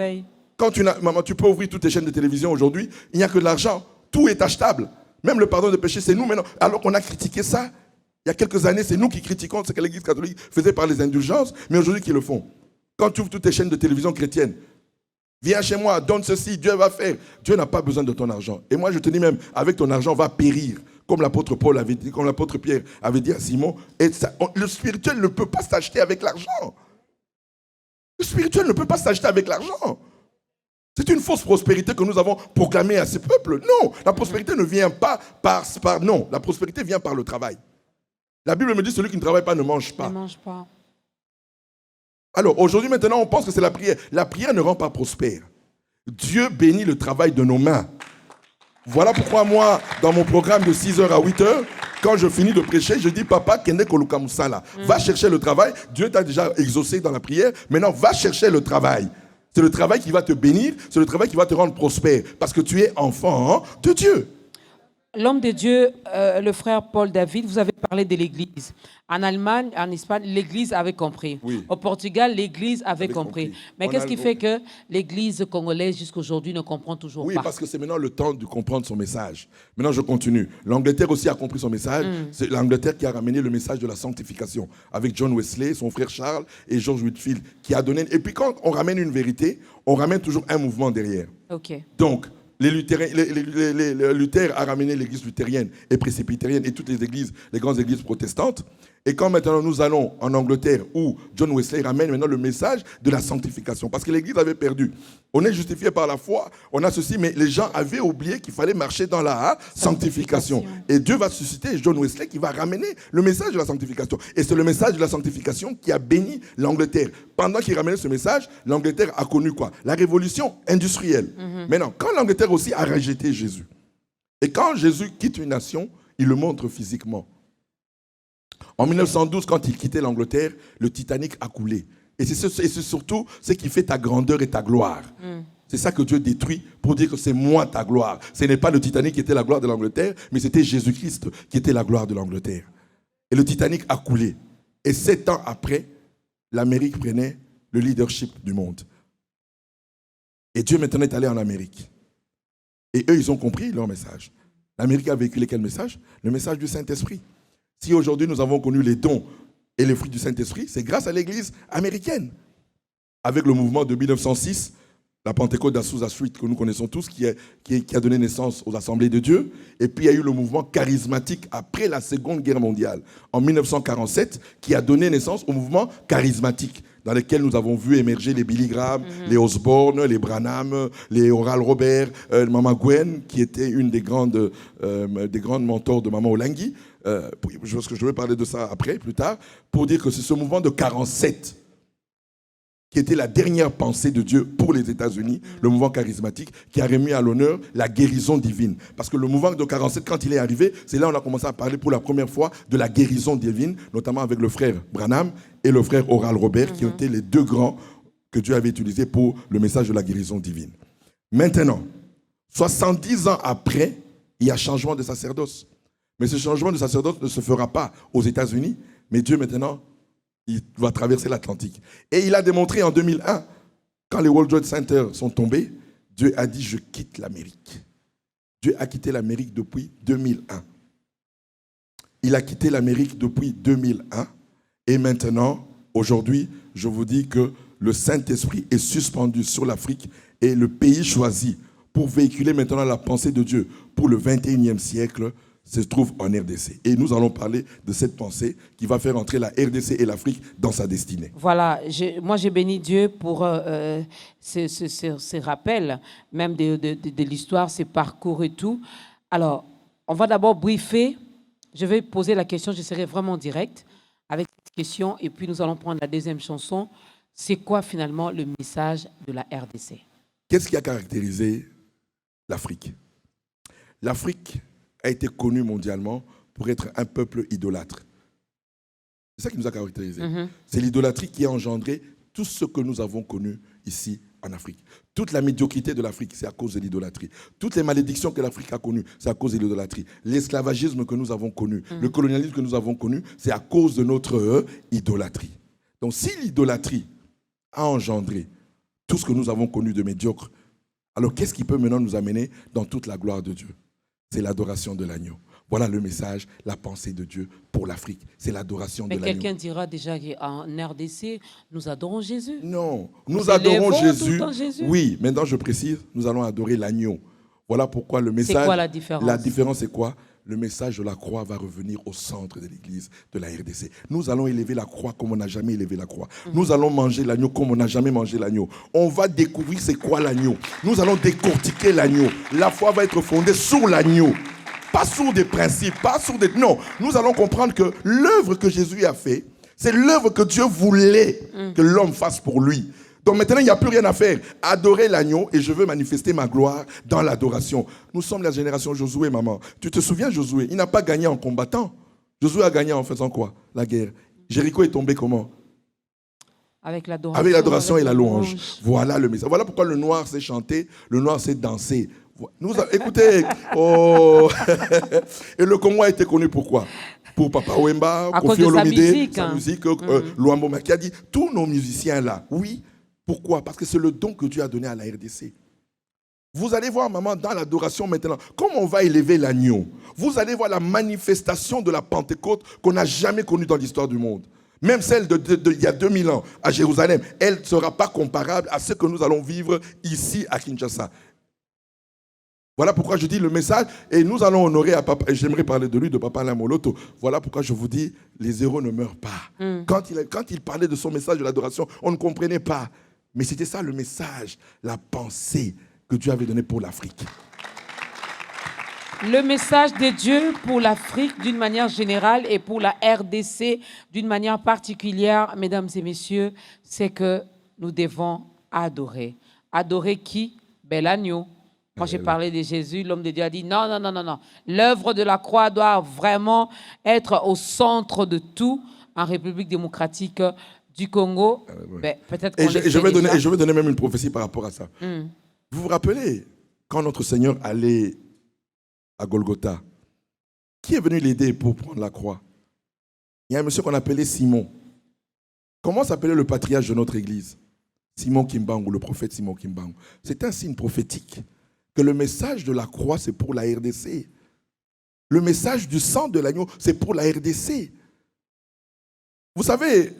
Quand maman, tu peux ouvrir toutes tes chaînes de télévision aujourd'hui, il n'y a que de l'argent. Tout est achetable. Même le pardon de péché, c'est nous maintenant. Alors qu'on a critiqué ça, il y a quelques années, c'est nous qui critiquons ce que l'église catholique faisait par les indulgences, mais aujourd'hui, qui le font. Quand tu ouvres toutes tes chaînes de télévision chrétiennes, viens chez moi, donne ceci, Dieu va faire. Dieu n'a pas besoin de ton argent. Et moi, je te dis même, avec ton argent, va périr. Comme l'apôtre Paul avait dit, comme l'apôtre Pierre avait dit à Simon. Et le spirituel ne peut pas s'acheter avec l'argent. Le spirituel ne peut pas s'acheter avec l'argent. C'est une fausse prospérité que nous avons proclamée à ce peuple. Non, la prospérité ne vient pas non, la prospérité vient par le travail. La Bible me dit, celui qui ne travaille pas ne mange pas. Ne mange pas. Alors, aujourd'hui, maintenant, on pense que c'est la prière. La prière ne rend pas prospère. Dieu bénit le travail de nos mains. Voilà pourquoi moi, dans mon programme de 6h à 8h, quand je finis de prêcher, je dis, papa, kende koluka musala. Va chercher le travail. Dieu t'a déjà exaucé dans la prière. Maintenant, va chercher le travail. C'est le travail qui va te bénir. C'est le travail qui va te rendre prospère. Parce que tu es enfant de Dieu. L'homme de Dieu, le frère Paul David, vous avez parlé de l'Église. En Allemagne, en Espagne, l'Église avait compris. Oui. Au Portugal, l'Église avait compris. Mais qu'est-ce qui fait que l'Église congolaise jusqu'à aujourd'hui ne comprend toujours pas? Oui, parce que c'est maintenant le temps de comprendre son message. Maintenant, je continue. L'Angleterre aussi a compris son message. C'est l'Angleterre qui a ramené le message de la sanctification avec John Wesley, son frère Charles et George Whitefield qui a donné... Et puis quand on ramène une vérité, on ramène toujours un mouvement derrière. Ok. Donc, Luther a ramené l'église luthérienne et presbytérienne et toutes les églises, les grandes églises protestantes. Et quand maintenant nous allons en Angleterre, où John Wesley ramène maintenant le message de la sanctification, parce que l'Église avait perdu. On est justifié par la foi, on a ceci, mais les gens avaient oublié qu'il fallait marcher dans la sanctification. Et Dieu va susciter John Wesley qui va ramener le message de la sanctification. Et c'est le message de la sanctification qui a béni l'Angleterre. Pendant qu'il ramenait ce message, l'Angleterre a connu quoi? La révolution industrielle. Maintenant, quand l'Angleterre aussi a rejeté Jésus, et quand Jésus quitte une nation, il le montre physiquement. En 1912, quand il quittait l'Angleterre, le Titanic a coulé. Et c'est surtout ce qui fait ta grandeur et ta gloire. C'est ça que Dieu détruit pour dire que c'est moi ta gloire. Ce n'est pas le Titanic qui était la gloire de l'Angleterre, mais c'était Jésus-Christ qui était la gloire de l'Angleterre. Et le Titanic a coulé. Et 7 ans après, l'Amérique prenait le leadership du monde. Et Dieu maintenant est allé en Amérique. Et eux, ils ont compris leur message. L'Amérique a véhiculé quel message? Le message du Saint-Esprit. Si aujourd'hui nous avons connu les dons et les fruits du Saint-Esprit, c'est grâce à l'Église américaine. Avec le mouvement de 1906, la Pentecôte d'Azusa Street que nous connaissons tous, qui a donné naissance aux Assemblées de Dieu. Et puis il y a eu le mouvement charismatique après la Seconde Guerre mondiale, en 1947, qui a donné naissance au mouvement charismatique, dans lequel nous avons vu émerger les Billy Graham, les Osborne, les Branham, les Oral Robert, Maman Gwen, qui était une des grandes mentors de Maman Olangi. Je vais parler de ça après, plus tard, pour dire que c'est ce mouvement de 47 qui était la dernière pensée de Dieu pour les États-Unis, le mouvement charismatique, qui a remis à l'honneur la guérison divine. Parce que le mouvement de 47, quand il est arrivé, c'est là où on a commencé à parler pour la première fois de la guérison divine, notamment avec le frère Branham et le frère Oral Robert, qui étaient les deux grands que Dieu avait utilisés pour le message de la guérison divine. Maintenant, 70 ans après, il y a changement de sacerdoce. Mais ce changement de sacerdoce ne se fera pas aux États-Unis, mais Dieu maintenant, il va traverser l'Atlantique. Et il a démontré en 2001, quand les World Trade Center sont tombés, Dieu a dit, je quitte l'Amérique. Dieu a quitté l'Amérique depuis 2001. Il a quitté l'Amérique depuis 2001. Et maintenant, aujourd'hui, je vous dis que le Saint-Esprit est suspendu sur l'Afrique et le pays choisi pour véhiculer maintenant la pensée de Dieu pour le 21e siècle se trouve en RDC. Et nous allons parler de cette pensée qui va faire entrer la RDC et l'Afrique dans sa destinée. Voilà, moi j'ai béni Dieu pour ces rappels, même de l'histoire, ces parcours et tout. Alors, on va d'abord briefer. Je vais poser la question, je serai vraiment direct avec cette question, et puis nous allons prendre la deuxième chanson. C'est quoi finalement le message de la RDC? Qu'est-ce qui a caractérisé l'Afrique? L'Afrique a été connu mondialement pour être un peuple idolâtre. C'est ça qui nous a caractérisés. C'est l'idolâtrie qui a engendré tout ce que nous avons connu ici en Afrique. Toute la médiocrité de l'Afrique, c'est à cause de l'idolâtrie. Toutes les malédictions que l'Afrique a connues, c'est à cause de l'idolâtrie. L'esclavagisme que nous avons connu, le colonialisme que nous avons connu, c'est à cause de notre idolâtrie. Donc si l'idolâtrie a engendré tout ce que nous avons connu de médiocre, alors qu'est-ce qui peut maintenant nous amener dans toute la gloire de Dieu? C'est l'adoration de l'agneau. Voilà le message, la pensée de Dieu pour l'Afrique. C'est l'adoration de l'agneau. Mais quelqu'un dira déjà qu'en RDC, nous adorons Jésus. Non, nous adorons Jésus. Jésus. Oui, maintenant je précise, nous allons adorer l'agneau. Voilà pourquoi le message... C'est quoi la différence? La différence, c'est quoi? Le message de la croix va revenir au centre de l'église de la RDC. Nous allons élever la croix comme on n'a jamais élevé la croix. Nous allons manger l'agneau comme on n'a jamais mangé l'agneau. On va découvrir c'est quoi l'agneau. Nous allons décortiquer l'agneau. La foi va être fondée sur l'agneau. Pas sur des principes, pas sur des... Non, nous allons comprendre que l'œuvre que Jésus a fait, c'est l'œuvre que Dieu voulait que l'homme fasse pour lui. Donc maintenant, il n'y a plus rien à faire. Adorer l'agneau et je veux manifester ma gloire dans l'adoration. Nous sommes la génération Josué, maman. Tu te souviens, Josué? Il n'a pas gagné en combattant. Josué a gagné en faisant quoi? La guerre. Jéricho est tombé comment? Avec l'adoration. Avec l'adoration et la louange. Voilà le message. Voilà pourquoi le noir sait chanter, le noir sait danser. Écoutez, oh. Et le Congo a été connu pour quoi? Pour Papa Wemba, Kofi Olomide, sa musique, Luambo Makiadi, tous nos musiciens là. Oui. Pourquoi? Parce que c'est le don que Dieu a donné à la RDC. Vous allez voir, maman, dans l'adoration maintenant, comment on va élever l'agneau. Vous allez voir la manifestation de la Pentecôte qu'on n'a jamais connue dans l'histoire du monde. Même celle il y a 2000 ans à Jérusalem, elle ne sera pas comparable à ce que nous allons vivre ici à Kinshasa. Voilà pourquoi je dis le message, et nous allons honorer à papa, et j'aimerais parler de lui, de Papa Alain Moloto. Voilà pourquoi je vous dis, les héros ne meurent pas. Quand il parlait de son message de l'adoration, on ne comprenait pas. Mais c'était ça le message, la pensée que Dieu avait donnée pour l'Afrique. Le message de Dieu pour l'Afrique d'une manière générale et pour la RDC d'une manière particulière, mesdames et messieurs, c'est que nous devons adorer. Adorer qui? L'agneau. Moi, j'ai parlé de Jésus, l'homme de Dieu a dit non, non, non, non, non. L'œuvre de la croix doit vraiment être au centre de tout en République démocratique du Congo. Peut-être qu'on je vais donner même une prophétie par rapport à ça. Vous vous rappelez, quand notre Seigneur allait à Golgotha, qui est venu l'aider pour prendre la croix? Il y a un monsieur qu'on appelait Simon. Comment s'appelait le patriarche de notre église? Simon Kimbangu, le prophète Simon Kimbangu. C'est un signe prophétique que le message de la croix, c'est pour la RDC. Le message du sang de l'agneau, c'est pour la RDC. Vous savez,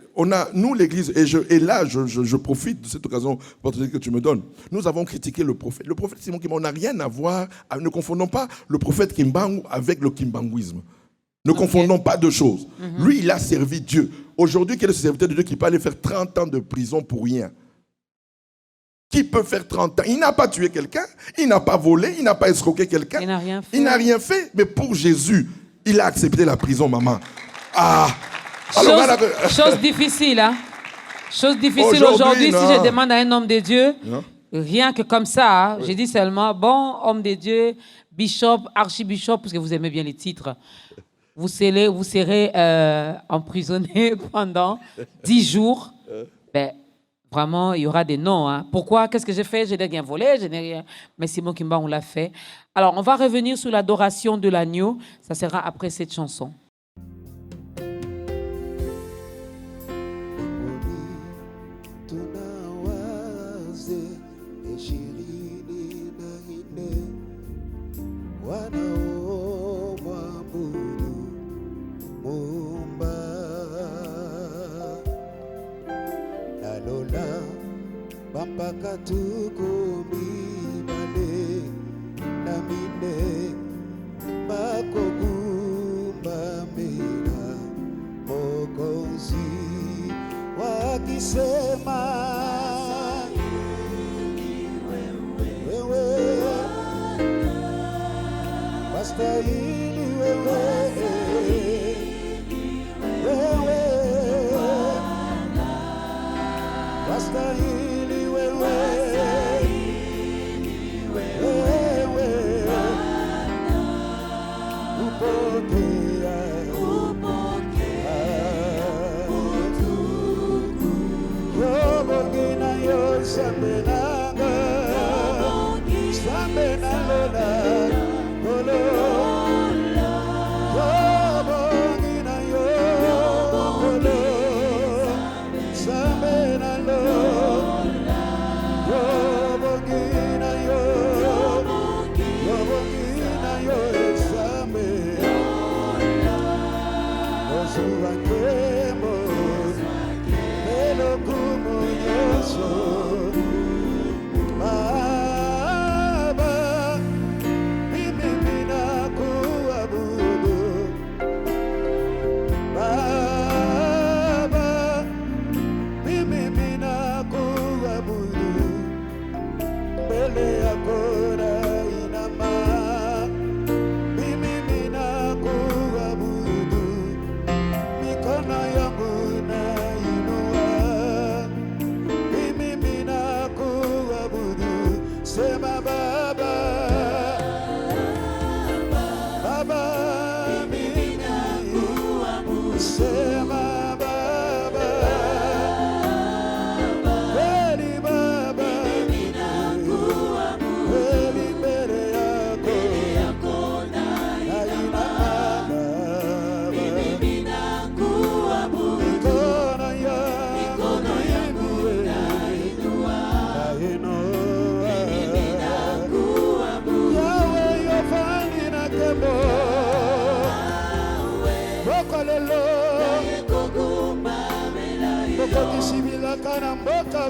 nous, l'Église, et là, je profite de cette occasion que tu me donnes. Nous avons critiqué le prophète. Le prophète Simon Kimbangu n'a rien à voir, ne confondons pas le prophète Kimbangu avec le kimbanguisme. Ne confondons pas deux choses. Lui, il a servi Dieu. Aujourd'hui, quel est ce serviteur de Dieu qui peut aller faire 30 ans de prison pour rien? Qui peut faire 30 ans? Il n'a pas tué quelqu'un, il n'a pas volé, il n'a pas escroqué quelqu'un. Il n'a rien fait. Il n'a rien fait, mais pour Jésus, il a accepté la prison, maman. Ah! Chose difficile, hein? Chose difficile aujourd'hui, si je demande à un homme de Dieu, rien que comme ça, hein, j'ai dit seulement, bon, homme de Dieu, bishop, archibishop, parce que vous aimez bien les titres, vous serez emprisonné pendant 10 jours. Vraiment, il y aura des noms. Hein. Pourquoi? Qu'est-ce que j'ai fait? Je n'ai rien volé, je n'ai rien. Mais Simon Kimbangu, on l'a fait. Alors, on va revenir sur l'adoration de l'agneau. Ça sera après cette chanson. Mpaka tukumibale na mine makogumba mera mokonzi wakisema wewe wastahili wewe wastahili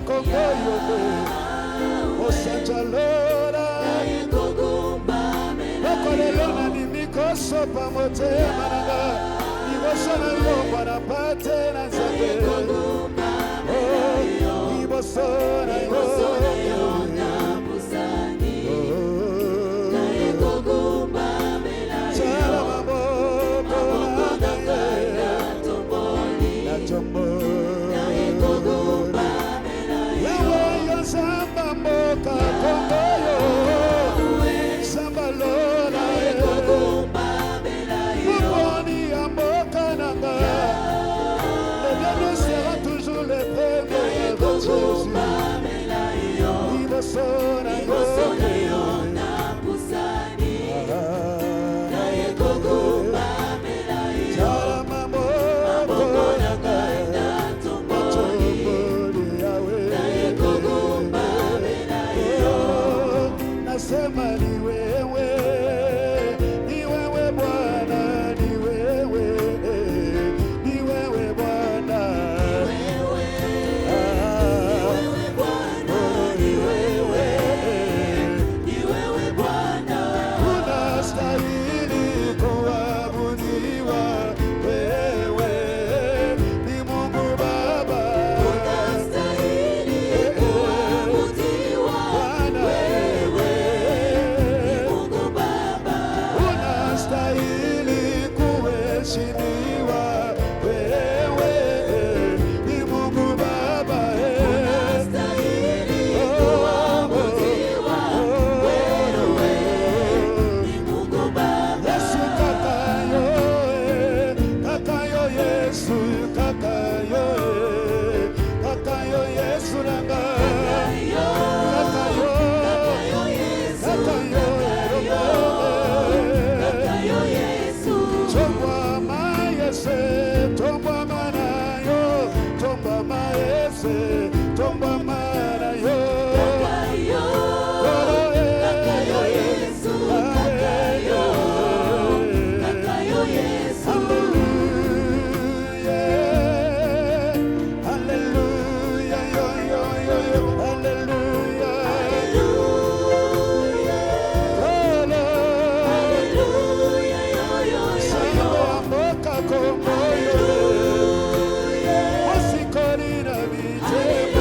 Kongo yobe Osachalora nasopa motema nanga liboso na yo bwana pate na nzambe liboso na yo tala maboko na ngai natomboli yawe yo nzamba mboka kongo yo nzamba lola mokoni ya mboka na nga le bien sera toujours le premier de Jésus liboso na yo tala maboko na ngai natomboli yawe nasema ni wewe Bwana, ni wewe Bwana, unastahili kuabudiwa, wewe ni Mungu Baba, unastahili kuabudiwa, wewe ni Mungu Baba, unastahili kuheshimiwa, wewe ni Mungu Baba, unastahili kuabudiwa, wewe ni Mungu Baba. Yesu kakayo, kakayo Yesu, kakayo Yesu nanga, kakayo Yesu, kakayo Yesu, tombwa maese, tombwa manayo, tombwa maese, tombwa manayo, kakayo Yesu, kakayo Yesu, hallelujah, hallelujah, yo yo yo yo, hallelujah, hallelujah, hallelujah,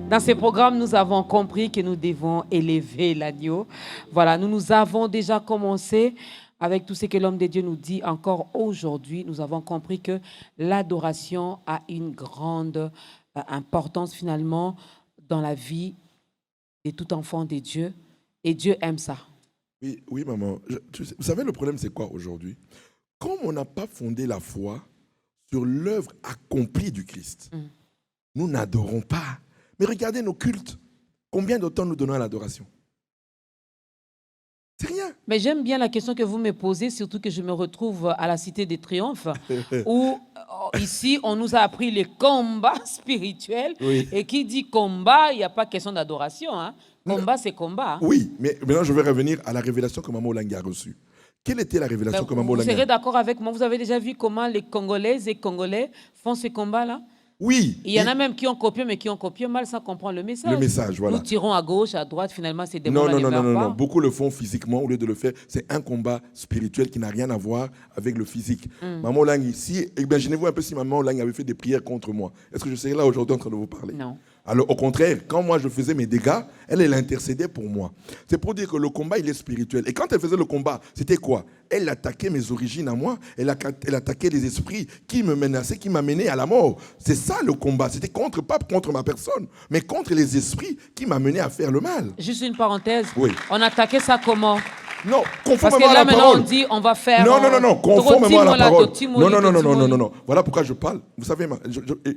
Dans ces programmes, nous avons compris que nous devons élever l'agneau. Voilà, nous avons déjà commencé avec tout ce que l'homme de Dieu nous dit. Encore aujourd'hui, nous avons compris que l'adoration a une grande importance finalement dans la vie de tout enfant de Dieu. Et Dieu aime ça. Oui, maman. Vous savez, le problème, c'est quoi aujourd'hui? Comme on n'a pas fondé la foi sur l'œuvre accomplie du Christ, nous n'adorons pas. Mais regardez nos cultes. Combien de temps nous donnons à l'adoration? C'est rien. Mais j'aime bien la question que vous me posez, surtout que je me retrouve à la Cité des Triomphes, où ici, on nous a appris les combats spirituels. Oui. Et qui dit combat, il n'y a pas question d'adoration. Hein. Combat, c'est combat. Hein. Oui, mais maintenant, je vais revenir à la révélation que Maman Olangi a reçue. Quelle était la révélation que Maman Olangi a reçue? Vous serez d'accord avec moi? Vous avez déjà vu comment les Congolaises et Congolais font ce combat-là? Oui. Il y en a même qui ont copié, mais qui ont copié mal sans comprendre le message. Le message, voilà. Nous tirons à gauche, à droite, finalement, c'est des mots. Non. Beaucoup le font physiquement au lieu de le faire. C'est un combat spirituel qui n'a rien à voir avec le physique. Maman Olangi, imaginez-vous un peu si Maman Olangi avait fait des prières contre moi. Est-ce que je serais là aujourd'hui en train de vous parler? Non. Alors, au contraire, quand moi je faisais mes dégâts, elle intercédait pour moi. C'est pour dire que le combat, il est spirituel. Et quand elle faisait le combat, c'était quoi? Elle attaquait mes origines à moi. Elle attaquait les esprits qui me menaçaient, qui m'amenaient à la mort. C'est ça le combat. C'était pas contre ma personne, mais contre les esprits qui m'amenaient à faire le mal. Juste une parenthèse. Oui. On attaquait ça comment? Non, Parce conformément que là, à la maintenant, parole. on dit, on va faire... Non, conformément à la parole. Non. Non. Voilà pourquoi je parle. Vous savez,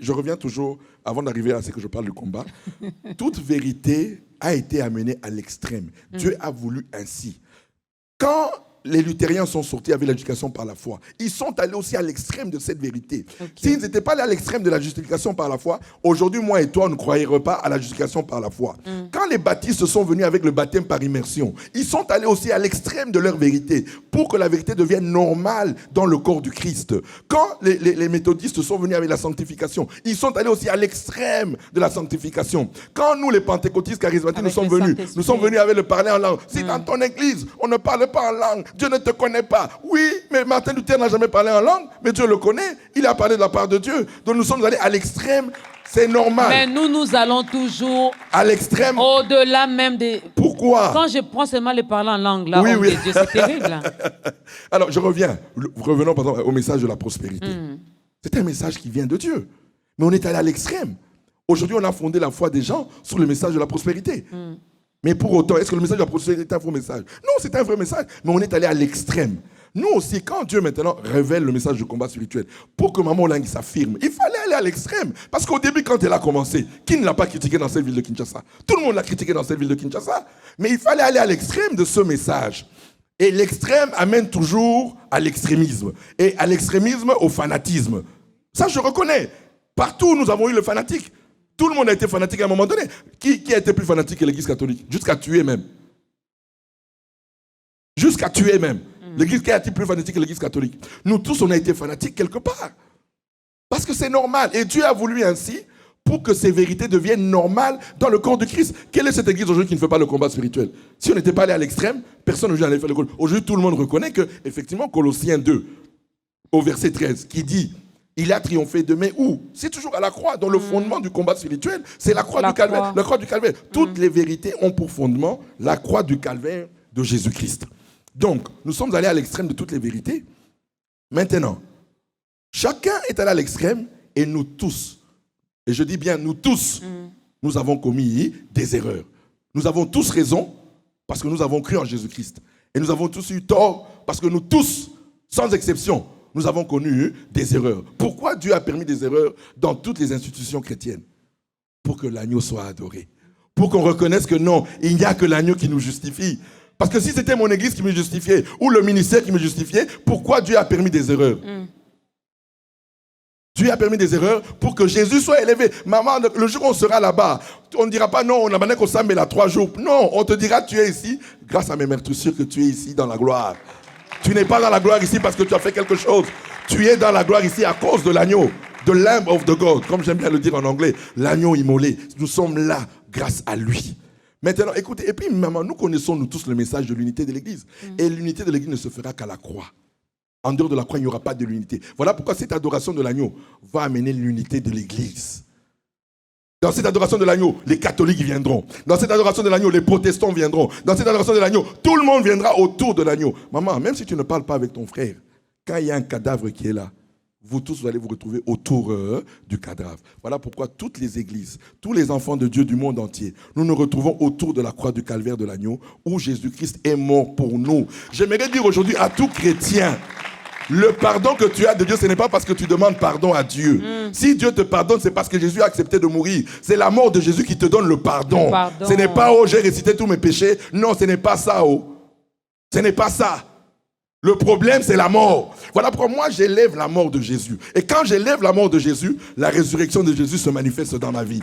je reviens toujours, avant d'arriver à ce que je parle du combat. Toute vérité a été amenée à l'extrême. Dieu a voulu ainsi. Quand les luthériens sont sortis avec l'éducation par la foi, ils sont allés aussi à l'extrême de cette vérité. Okay. S'ils n'étaient pas allés à l'extrême de la justification par la foi, aujourd'hui, moi et toi, on ne croirions pas à la justification par la foi. Quand les baptistes sont venus avec le baptême par immersion, ils sont allés aussi à l'extrême de leur vérité pour que la vérité devienne normale dans le corps du Christ. Quand les méthodistes sont venus avec la sanctification, ils sont allés aussi à l'extrême de la sanctification. Quand nous, les pentecôtistes charismatiques, nous sommes venus avec le parler en langue. Si dans ton église, on ne parle pas en langue, Dieu ne te connaît pas. Oui, mais Martin Luther n'a jamais parlé en langue, mais Dieu le connaît. Il a parlé de la part de Dieu. Donc nous sommes allés à l'extrême. C'est normal. Mais nous allons toujours à l'extrême. Au-delà même des... Pourquoi? Quand je prends seulement les parler en langue, là, oui. Dieu, c'est terrible. Alors, revenons par exemple, au message de la prospérité. C'est un message qui vient de Dieu. Mais on est allé à l'extrême. Aujourd'hui, on a fondé la foi des gens sur le message de la prospérité. Mais pour autant, est-ce que le message de la prospérité est un faux message? Non, c'est un vrai message, mais on est allé à l'extrême. Nous aussi, quand Dieu maintenant révèle le message du combat spirituel, pour que Maman Olangi s'affirme, il fallait aller à l'extrême. Parce qu'au début, quand elle a commencé, qui ne l'a pas critiqué dans cette ville de Kinshasa? Tout le monde l'a critiqué dans cette ville de Kinshasa. Mais il fallait aller à l'extrême de ce message. Et l'extrême amène toujours à l'extrémisme. Et à l'extrémisme, au fanatisme. Ça, je reconnais. Partout, nous avons eu le fanatique. Tout le monde a été fanatique à un moment donné. Qui a été plus fanatique que l'Église catholique? Jusqu'à tuer même. Jusqu'à tuer même. L'Église qui a été plus fanatique que l'Église catholique. Nous tous, on a été fanatiques quelque part. Parce que c'est normal. Et Dieu a voulu ainsi pour que ces vérités deviennent normales dans le corps du Christ. Quelle est cette Église aujourd'hui qui ne fait pas le combat spirituel? Si on n'était pas allé à l'extrême, personne n'allait faire le combat. Aujourd'hui, tout le monde reconnaît que, effectivement, Colossiens 2, au verset 13, qui dit... Il a triomphé de mais où? C'est toujours à la croix. Dans le fondement du combat spirituel, c'est la croix du calvaire. La croix du calvaire. Toutes les vérités ont pour fondement la croix du calvaire de Jésus-Christ. Donc, nous sommes allés à l'extrême de toutes les vérités. Maintenant, chacun est allé à l'extrême et nous tous, et je dis bien nous tous, nous avons commis des erreurs. Nous avons tous raison parce que nous avons cru en Jésus-Christ. Et nous avons tous eu tort parce que nous tous, sans exception, nous avons connu des erreurs. Pourquoi Dieu a permis des erreurs dans toutes les institutions chrétiennes? Pour que l'agneau soit adoré. Pour qu'on reconnaisse que non, il n'y a que l'agneau qui nous justifie. Parce que si c'était mon église qui me justifiait, ou le ministère qui me justifiait, pourquoi Dieu a permis des erreurs? Dieu a permis des erreurs pour que Jésus soit élevé. Maman, le jour où on sera là-bas, on ne dira pas non, on a mené qu'on s'en met là 3 jours. Non, on te dira tu es ici. Grâce à mes mères, tu es sûr que tu es ici dans la gloire. Tu n'es pas dans la gloire ici parce que tu as fait quelque chose. Tu es dans la gloire ici à cause de l'agneau. The Lamb of the God, comme j'aime bien le dire en anglais. L'agneau immolé. Nous sommes là grâce à lui. Maintenant, écoutez, et puis maman, nous connaissons nous tous le message de l'unité de l'Église. Et l'unité de l'Église ne se fera qu'à la croix. En dehors de la croix, il n'y aura pas de l'unité. Voilà pourquoi cette adoration de l'agneau va amener l'unité de l'Église. Dans cette adoration de l'agneau, les catholiques viendront. Dans cette adoration de l'agneau, les protestants viendront. Dans cette adoration de l'agneau, tout le monde viendra autour de l'agneau. Maman, même si tu ne parles pas avec ton frère, quand il y a un cadavre qui est là, vous tous, vous allez vous retrouver autour du cadavre. Voilà pourquoi toutes les églises, tous les enfants de Dieu du monde entier, nous nous retrouvons autour de la croix du calvaire de l'agneau, où Jésus-Christ est mort pour nous. J'aimerais dire aujourd'hui à tout chrétien, le pardon que tu as de Dieu, ce n'est pas parce que tu demandes pardon à Dieu. Si Dieu te pardonne, c'est parce que Jésus a accepté de mourir. C'est la mort de Jésus qui te donne le pardon. Ce n'est pas, oh, j'ai récité tous mes péchés. Non, ce n'est pas ça, oh. Ce n'est pas ça. Le problème, c'est la mort. Voilà pourquoi moi, j'élève la mort de Jésus. Et quand j'élève la mort de Jésus, la résurrection de Jésus se manifeste dans ma vie.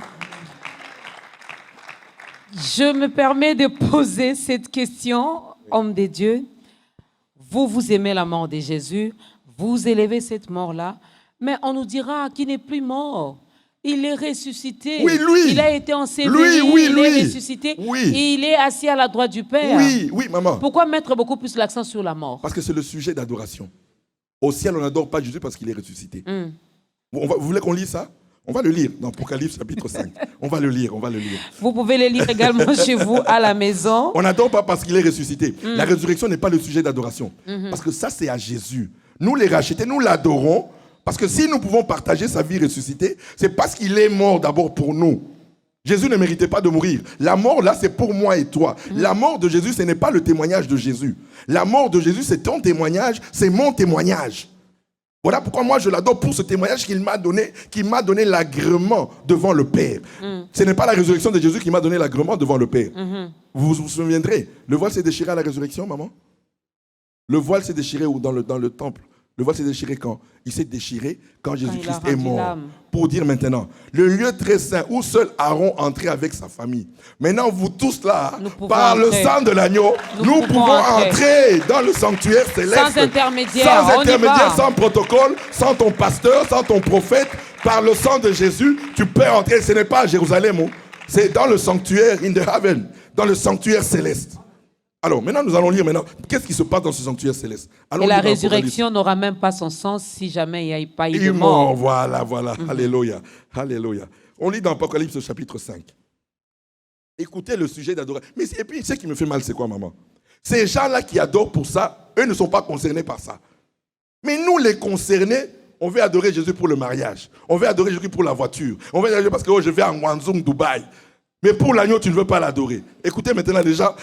Je me permets de poser cette question, homme de Dieu. Vous aimez la mort de Jésus, vous élevez cette mort-là, mais on nous dira qu'il n'est plus mort. Il est ressuscité. Oui, lui. Il a été enseveli, il est ressuscité. Oui. Et il est assis à la droite du Père. Oui, maman. Pourquoi mettre beaucoup plus l'accent sur la mort? Parce que c'est le sujet d'adoration. Au ciel, on n'adore pas Jésus parce qu'il est ressuscité. Vous voulez qu'on lise ça? On va le lire dans Apocalypse chapitre 5. On va le lire. Vous pouvez le lire également chez vous à la maison. On n'adore pas parce qu'il est ressuscité. La résurrection n'est pas le sujet d'adoration. Parce que ça, c'est à Jésus. Nous, les rachetés, nous l'adorons. Parce que si nous pouvons partager sa vie ressuscitée, c'est parce qu'il est mort d'abord pour nous. Jésus ne méritait pas de mourir. La mort, là, c'est pour moi et toi. La mort de Jésus, ce n'est pas le témoignage de Jésus. La mort de Jésus, c'est ton témoignage, c'est mon témoignage. Voilà pourquoi moi je l'adore pour ce témoignage qu'il m'a donné l'agrément devant le Père. Ce n'est pas la résurrection de Jésus qui m'a donné l'agrément devant le Père. Vous vous souviendrez, le voile s'est déchiré à la résurrection, maman? Le voile s'est déchiré dans le temple. Le voile s'est déchiré quand? Il s'est déchiré quand Jésus-Christ est mort. Pour dire maintenant, le lieu très saint où seul Aaron entrait avec sa famille. Maintenant, vous tous là, par le sang de l'agneau, nous pouvons entrer dans le sanctuaire céleste. Sans intermédiaire, sans protocole, sans ton pasteur, sans ton prophète. Par le sang de Jésus, tu peux entrer. Ce n'est pas à Jérusalem, c'est dans le sanctuaire in the heaven, dans le sanctuaire céleste. Alors, maintenant, nous allons lire qu'est-ce qui se passe dans ce sanctuaire céleste. Et la résurrection n'aura même pas son sens si jamais il n'y a pas eu de mort. Voilà. Alléluia. On lit dans Apocalypse chapitre 5. Écoutez le sujet d'adoration. Et puis, ce qui me fait mal, c'est quoi, maman? Ces gens-là qui adorent pour ça, eux ne sont pas concernés par ça. Mais nous, les concernés, on veut adorer Jésus pour le mariage. On veut adorer Jésus pour la voiture. On veut adorer parce que je vais à Guangzhou, Dubaï. Mais pour l'agneau, tu ne veux pas l'adorer. Écoutez maintenant les gens.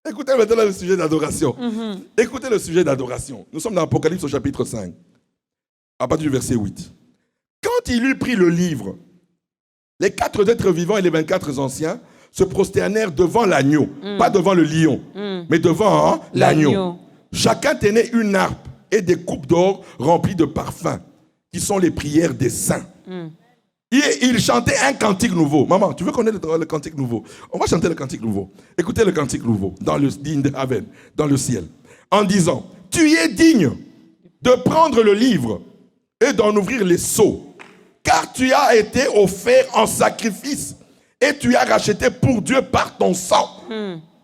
Écoutez maintenant le sujet d'adoration. Écoutez le sujet d'adoration. Nous sommes dans Apocalypse au chapitre 5, à partir du verset 8. Quand il eut pris le livre, les 4 êtres vivants et les 24 anciens se prosternèrent devant l'agneau. Pas devant le lion, mais devant l'agneau. Chacun tenait une harpe et des coupes d'or remplies de parfums, qui sont les prières des saints. Et il chantait un cantique nouveau. Maman, tu veux connaître le cantique nouveau? On va chanter le cantique nouveau. Écoutez le cantique nouveau, dans le heaven, dans le ciel. En disant, tu es digne de prendre le livre et d'en ouvrir les sceaux, car tu as été offert en sacrifice et tu as racheté pour Dieu par ton sang.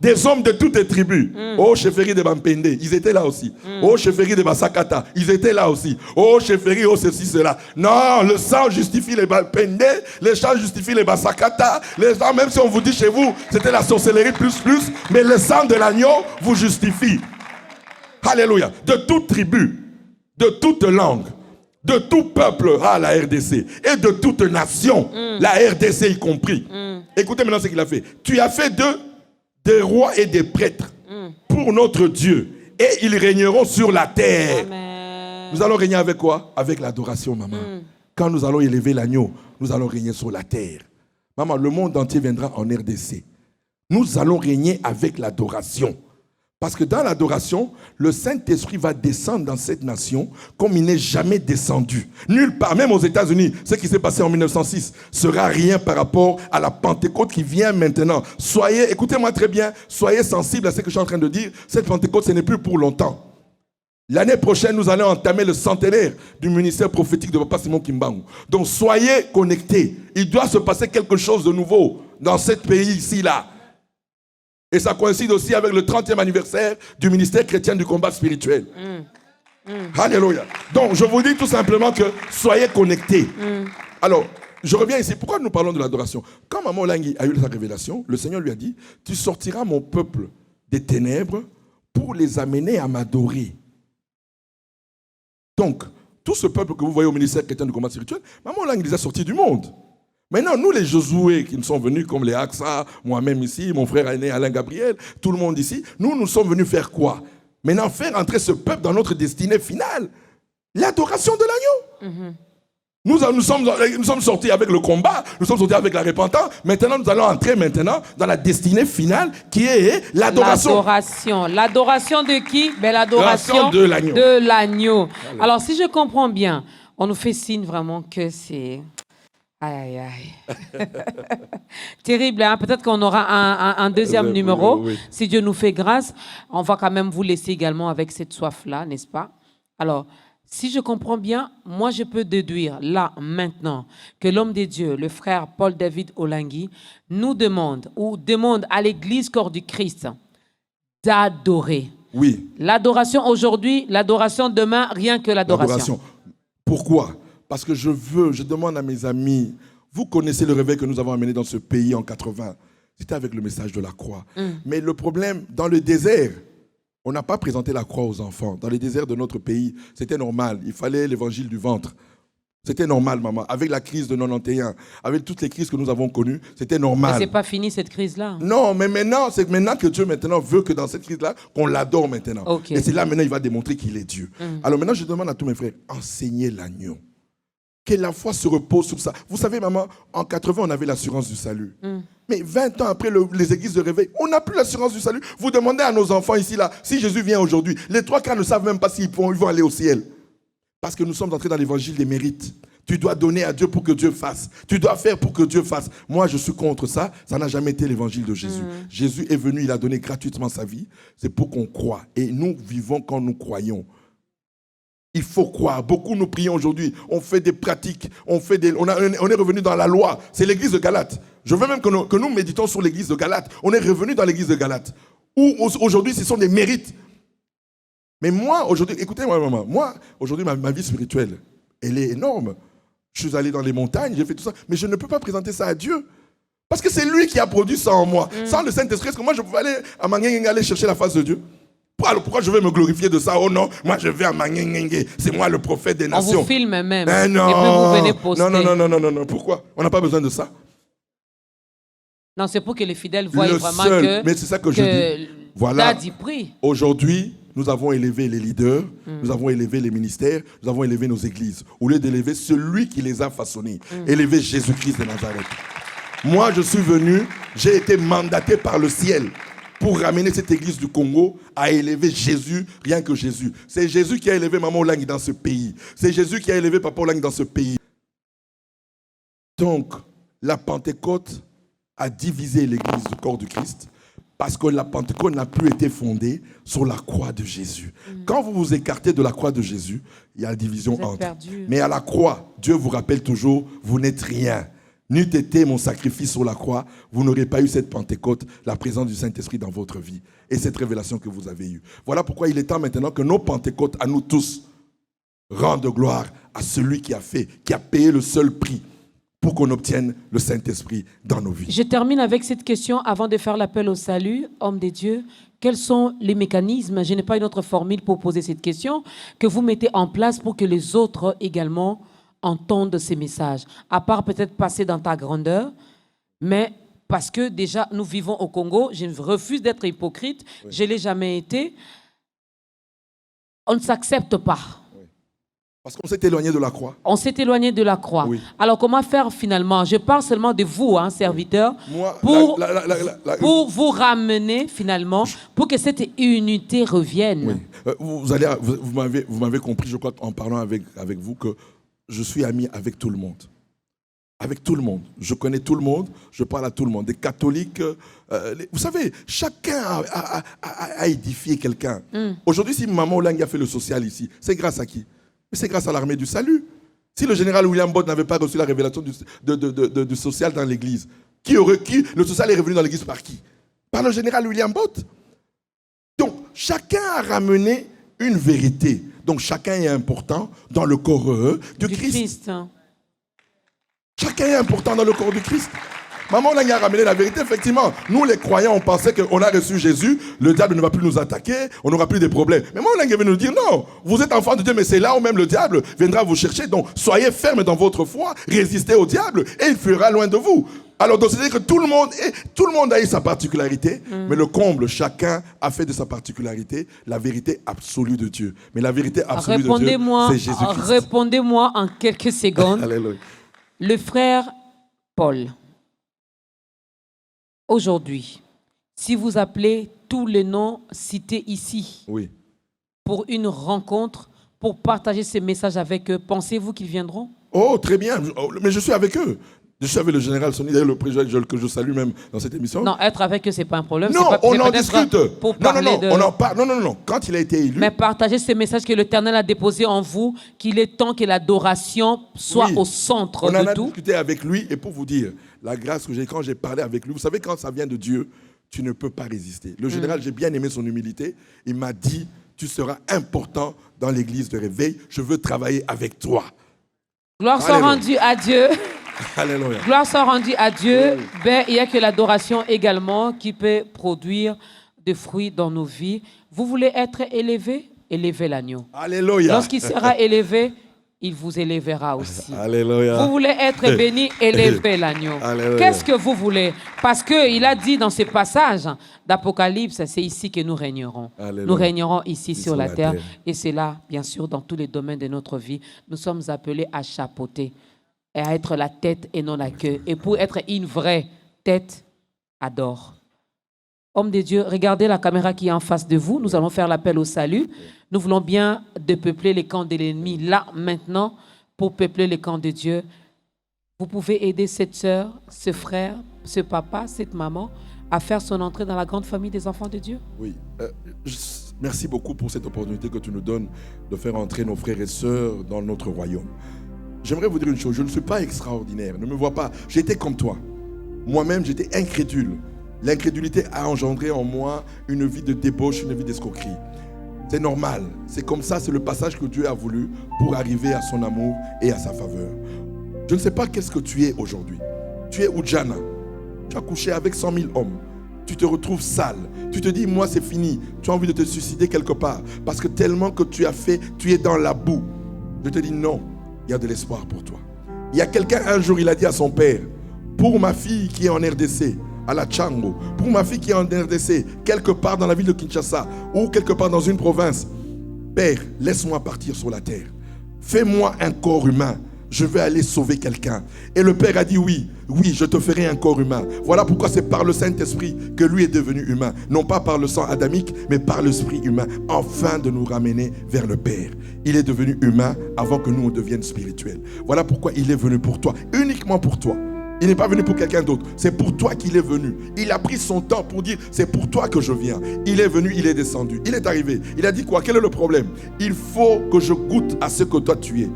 Des hommes de toutes les tribus. Oh, Cheferi de Bampende, ils étaient là aussi. Oh, Cheferi de Basakata, ils étaient là aussi. Oh, Cheferi, oh, ceci, cela. Non, le sang justifie les Bampende, les sang justifient les Basakata. Les gens, même si on vous dit chez vous, c'était la sorcellerie plus, mais le sang de l'agneau vous justifie. Alléluia. De toute tribu, de toute langue, de tout peuple, la RDC, et de toute nation, la RDC y compris. Écoutez maintenant ce qu'il a fait. Tu as fait des rois et des prêtres pour notre Dieu, et ils régneront sur la terre. Amen. Nous allons régner avec quoi? Avec l'adoration, maman. Quand nous allons élever l'agneau, nous allons régner sur la terre. Maman, le monde entier viendra en RDC. Nous allons régner avec l'adoration. Parce que dans l'adoration, le Saint-Esprit va descendre dans cette nation comme il n'est jamais descendu. Nulle part, même aux États-Unis, ce qui s'est passé en 1906 sera rien par rapport à la Pentecôte qui vient maintenant. Écoutez-moi très bien, soyez sensibles à ce que je suis en train de dire. Cette Pentecôte, ce n'est plus pour longtemps. L'année prochaine, nous allons entamer le centenaire du ministère prophétique de Papa Simon Kimbangu. Donc soyez connectés. Il doit se passer quelque chose de nouveau dans ce pays ici-là. Et ça coïncide aussi avec le 30e anniversaire du ministère chrétien du combat spirituel. Alléluia. Donc, je vous dis tout simplement que soyez connectés. Alors, je reviens ici. Pourquoi nous parlons de l'adoration? Quand Maman Olangi a eu sa révélation, le Seigneur lui a dit, tu sortiras mon peuple des ténèbres pour les amener à m'adorer. Donc, tout ce peuple que vous voyez au ministère chrétien du combat spirituel, Maman Olangi les a sortis du monde. Maintenant, nous les Josué qui nous sont venus, comme les Axa, moi-même ici, mon frère aîné Alain Gabriel, tout le monde ici, nous sommes venus faire quoi? Maintenant, faire entrer ce peuple dans notre destinée finale. L'adoration de l'agneau. Nous sommes sortis avec le combat, nous sommes sortis avec la repentance. Maintenant, nous allons entrer dans la destinée finale qui est l'adoration. L'adoration. L'adoration de qui? Ben, l'adoration de l'agneau. De l'agneau. Alors, si je comprends bien, on nous fait signe vraiment que c'est... Aïe, aïe, aïe. Terrible, hein? Peut-être qu'on aura un deuxième numéro. Oui. Si Dieu nous fait grâce, on va quand même vous laisser également avec cette soif-là, n'est-ce pas? Alors, si je comprends bien, moi je peux déduire là, maintenant, que l'homme de Dieu, le frère Paul David Olangi, nous demande à l'Église corps du Christ d'adorer. Oui. L'adoration aujourd'hui, l'adoration demain, rien que l'adoration. Pourquoi? Parce que je demande à mes amis, vous connaissez le réveil que nous avons amené dans ce pays en 80. C'était avec le message de la croix. Mais le problème, dans le désert, on n'a pas présenté la croix aux enfants. Dans les déserts de notre pays, c'était normal. Il fallait l'évangile du ventre. C'était normal, maman. Avec la crise de 91, avec toutes les crises que nous avons connues, c'était normal. Mais ce n'est pas fini, cette crise-là. Non, mais maintenant, c'est maintenant que Dieu maintenant veut que dans cette crise-là, qu'on l'adore maintenant. Okay. Et c'est là maintenant il va démontrer qu'il est Dieu. Alors maintenant, je demande à tous mes frères, enseignez l'agneau. Que la foi se repose sur ça. Vous savez, maman, en 80, on avait l'assurance du salut. Mais 20 ans après les églises de réveil, on n'a plus l'assurance du salut. Vous demandez à nos enfants ici, là, si Jésus vient aujourd'hui, les 3 quarts ne savent même pas s'ils vont aller au ciel. Parce que nous sommes entrés dans l'évangile des mérites. Tu dois donner à Dieu pour que Dieu fasse. Tu dois faire pour que Dieu fasse. Moi, je suis contre ça. Ça n'a jamais été l'évangile de Jésus. Jésus est venu, il a donné gratuitement sa vie. C'est pour qu'on croie. Et nous vivons quand nous croyons. Il faut croire. Beaucoup nous prions aujourd'hui. On fait des pratiques. On est revenu dans la loi. C'est l'église de Galate. Je veux même que nous méditons sur l'église de Galate. On est revenu dans l'église de Galate. Où aujourd'hui, ce sont des mérites. Mais moi, aujourd'hui, écoutez-moi, maman. Moi, aujourd'hui, ma vie spirituelle, elle est énorme. Je suis allé dans les montagnes, j'ai fait tout ça. Mais je ne peux pas présenter ça à Dieu. Parce que c'est lui qui a produit ça en moi. Sans le Saint-Esprit, est-ce que moi, je pouvais aller à Mangeng aller chercher la face de Dieu? Alors pourquoi je vais me glorifier de ça? Oh non, moi je vais à Mangeng, c'est moi le prophète des nations. On vous filme même. Mais non. Et puis vous venez poster. Non. Pourquoi? On n'a pas besoin de ça. Non, c'est pour que les fidèles voient vraiment mais c'est ça que je dis. Voilà. Aujourd'hui, nous avons élevé les leaders, nous avons élevé les ministères, nous avons élevé nos églises. Au lieu d'élever celui qui les a façonnés, élever Jésus-Christ de Nazareth. Moi, je suis venu, j'ai été mandaté par le ciel pour ramener cette église du Congo à élever Jésus, rien que Jésus. C'est Jésus qui a élevé Maman Olangi dans ce pays. C'est Jésus qui a élevé Papa Olangi dans ce pays. Donc, la Pentecôte a divisé l'église du corps du Christ parce que la Pentecôte n'a plus été fondée sur la croix de Jésus. Quand vous vous écartez de la croix de Jésus, il y a la division entre. Mais à la croix, Dieu vous rappelle toujours, vous n'êtes rien. N'eût été mon sacrifice sur la croix, vous n'aurez pas eu cette Pentecôte, la présence du Saint-Esprit dans votre vie et cette révélation que vous avez eue. Voilà pourquoi il est temps maintenant que nos Pentecôtes, à nous tous, rendent gloire à celui qui a payé le seul prix pour qu'on obtienne le Saint-Esprit dans nos vies. Je termine avec cette question avant de faire l'appel au salut. Homme de Dieu, quels sont les mécanismes, je n'ai pas une autre formule pour poser cette question, que vous mettez en place pour que les autres également entendent ces messages, à part peut-être passer dans ta grandeur, mais parce que déjà nous vivons au Congo, je refuse d'être hypocrite, je ne l'ai jamais été, on ne s'accepte pas. Parce qu'on s'est éloigné de la croix. On s'est éloigné de la croix. Oui. Alors comment faire finalement? Je parle seulement de vous, hein, serviteurs, pour vous ramener finalement, pour que cette unité revienne. Oui. Vous m'avez compris, je crois, en parlant avec vous, que je suis ami avec tout le monde. Avec tout le monde. Je connais tout le monde, je parle à tout le monde. Des catholiques, vous savez, chacun a édifié quelqu'un. Aujourd'hui, si Maman Olangi a fait le social ici, c'est grâce à qui? Mais c'est grâce à l'armée du salut. Si le général William Bott n'avait pas reçu la révélation du social dans l'église, le social est revenu dans l'église par qui? Par le général William Bott. Donc, chacun a ramené une vérité. Donc chacun est important dans le corps du Christ. Chacun est important dans le corps du Christ. Maman, on a ramené la vérité, effectivement. Nous, les croyants, on pensait qu'on a reçu Jésus, le diable ne va plus nous attaquer, on n'aura plus de problèmes. Mais moi, on est venu nous dire, non, vous êtes enfant de Dieu, mais c'est là où même le diable viendra vous chercher. Donc, soyez fermes dans votre foi, résistez au diable, et il fuira loin de vous. Alors, donc, c'est-à-dire que tout le monde a eu sa particularité, mais le comble, chacun a fait de sa particularité la vérité absolue de Dieu. Mais la vérité absolue de Dieu, c'est Jésus-Christ. Répondez-moi en quelques secondes. Alléluia. Le frère Paul, aujourd'hui, si vous appelez tous les noms cités ici oui. pour une rencontre, pour partager ces messages avec eux, pensez-vous qu'ils viendront? Oh, très bien. Mais je suis avec eux. Je suis avec le général Sonny, d'ailleurs le président que je salue même dans cette émission. Non, être avec eux, ce n'est pas un problème. Non, pas, on en discute. Pour parler on en parle. Non. Quand il a été élu. Mais partagez ce message que l'Éternel a déposé en vous, qu'il est temps que l'adoration soit au centre de tout. On en a discuté avec lui, et pour vous dire, la grâce que j'ai quand j'ai parlé avec lui, vous savez, quand ça vient de Dieu, tu ne peux pas résister. Le général, j'ai bien aimé son humilité. Il m'a dit, tu seras important dans l'église de réveil. Je veux travailler avec toi. Gloire soit rendue à Dieu. Alléluia. Gloire soit rendue à Dieu. Ben, il n'y a que l'adoration également qui peut produire des fruits dans nos vies. Vous voulez être élevé? Élevez l'agneau. Alléluia. Lorsqu'il sera élevé, il vous élèvera aussi. Alléluia. Vous voulez être béni, élevez l'agneau. Qu'est-ce que vous voulez? Parce qu'il a dit dans ce passage d'Apocalypse, c'est ici que nous régnerons. Alléluia. Nous régnerons ici sur la terre. Et c'est là, bien sûr, dans tous les domaines de notre vie. Nous sommes appelés à chapeauter et à être la tête et non la queue. Et pour être une vraie tête, adore. Homme de Dieu, regardez la caméra qui est en face de vous. Nous allons faire l'appel au salut. Nous voulons bien peupler les camps de l'ennemi là, maintenant, pour peupler les camps de Dieu. Vous pouvez aider cette sœur, ce frère, ce papa, cette maman à faire son entrée dans la grande famille des enfants de Dieu. Oui. Merci beaucoup pour cette opportunité que tu nous donnes de faire entrer nos frères et sœurs dans notre royaume. J'aimerais vous dire une chose, je ne suis pas extraordinaire, ne me vois pas, j'étais comme toi. Moi-même, j'étais incrédule. L'incrédulité a engendré en moi une vie de débauche, une vie d'escroquerie. C'est normal, c'est comme ça, c'est le passage que Dieu a voulu pour arriver à son amour et à sa faveur. Je ne sais pas qu'est-ce que tu es aujourd'hui. Tu es Oudjana, tu as couché avec 100 000 hommes. Tu te retrouves sale. Tu te dis, moi c'est fini. Tu as envie de te suicider quelque part. Parce que tellement que tu as fait, tu es dans la boue. Je te dis non, il y a de l'espoir pour toi. Il y a quelqu'un un jour, il a dit à son père, pour ma fille qui est en RDC, à la Tchango, pour ma fille qui est en RDC, quelque part dans la ville de Kinshasa, ou quelque part dans une province, Père, laisse-moi partir sur la terre. Fais-moi un corps humain. Je vais aller sauver quelqu'un. Et le Père a dit oui, je te ferai un corps humain. Voilà pourquoi c'est par le Saint-Esprit que lui est devenu humain. Non pas par le sang adamique, mais par l'esprit humain. Afin de nous ramener vers le Père. Il est devenu humain avant que nous on devienne spirituels. Voilà pourquoi il est venu pour toi, uniquement pour toi. Il n'est pas venu pour quelqu'un d'autre. C'est pour toi qu'il est venu. Il a pris son temps pour dire, c'est pour toi que je viens. Il est venu, il est descendu. Il est arrivé. Il a dit quoi? Quel est le problème? Il faut que je goûte à ce que toi tu es.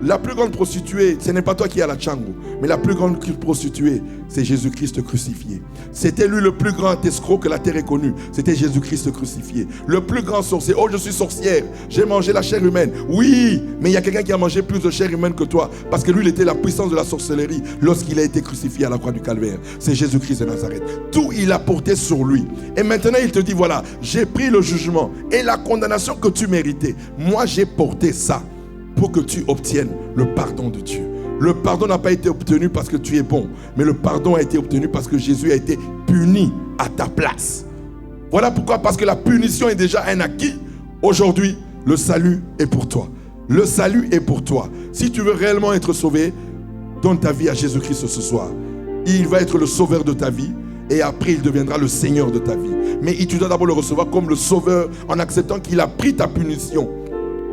La plus grande prostituée, ce n'est pas toi qui es à la Tchango, mais la plus grande prostituée, c'est Jésus-Christ crucifié. C'était lui le plus grand escroc que la terre ait connu. C'était Jésus-Christ crucifié. Le plus grand sorcier. Oh, je suis sorcière, j'ai mangé la chair humaine. Oui, mais il y a quelqu'un qui a mangé plus de chair humaine que toi, parce que lui, il était la puissance de la sorcellerie lorsqu'il a été crucifié à la croix du Calvaire. C'est Jésus-Christ de Nazareth. Tout, il a porté sur lui. Et maintenant, il te dit, voilà, j'ai pris le jugement et la condamnation que tu méritais. Moi, j'ai porté ça pour que tu obtiennes le pardon de Dieu. Le pardon n'a pas été obtenu parce que tu es bon, mais le pardon a été obtenu parce que Jésus a été puni à ta place. Voilà pourquoi, parce que la punition est déjà un acquis. Aujourd'hui, le salut est pour toi. Le salut est pour toi. Si tu veux réellement être sauvé, donne ta vie à Jésus-Christ ce soir. Il va être le sauveur de ta vie et après il deviendra le Seigneur de ta vie. Mais tu dois d'abord le recevoir comme le sauveur en acceptant qu'il a pris ta punition.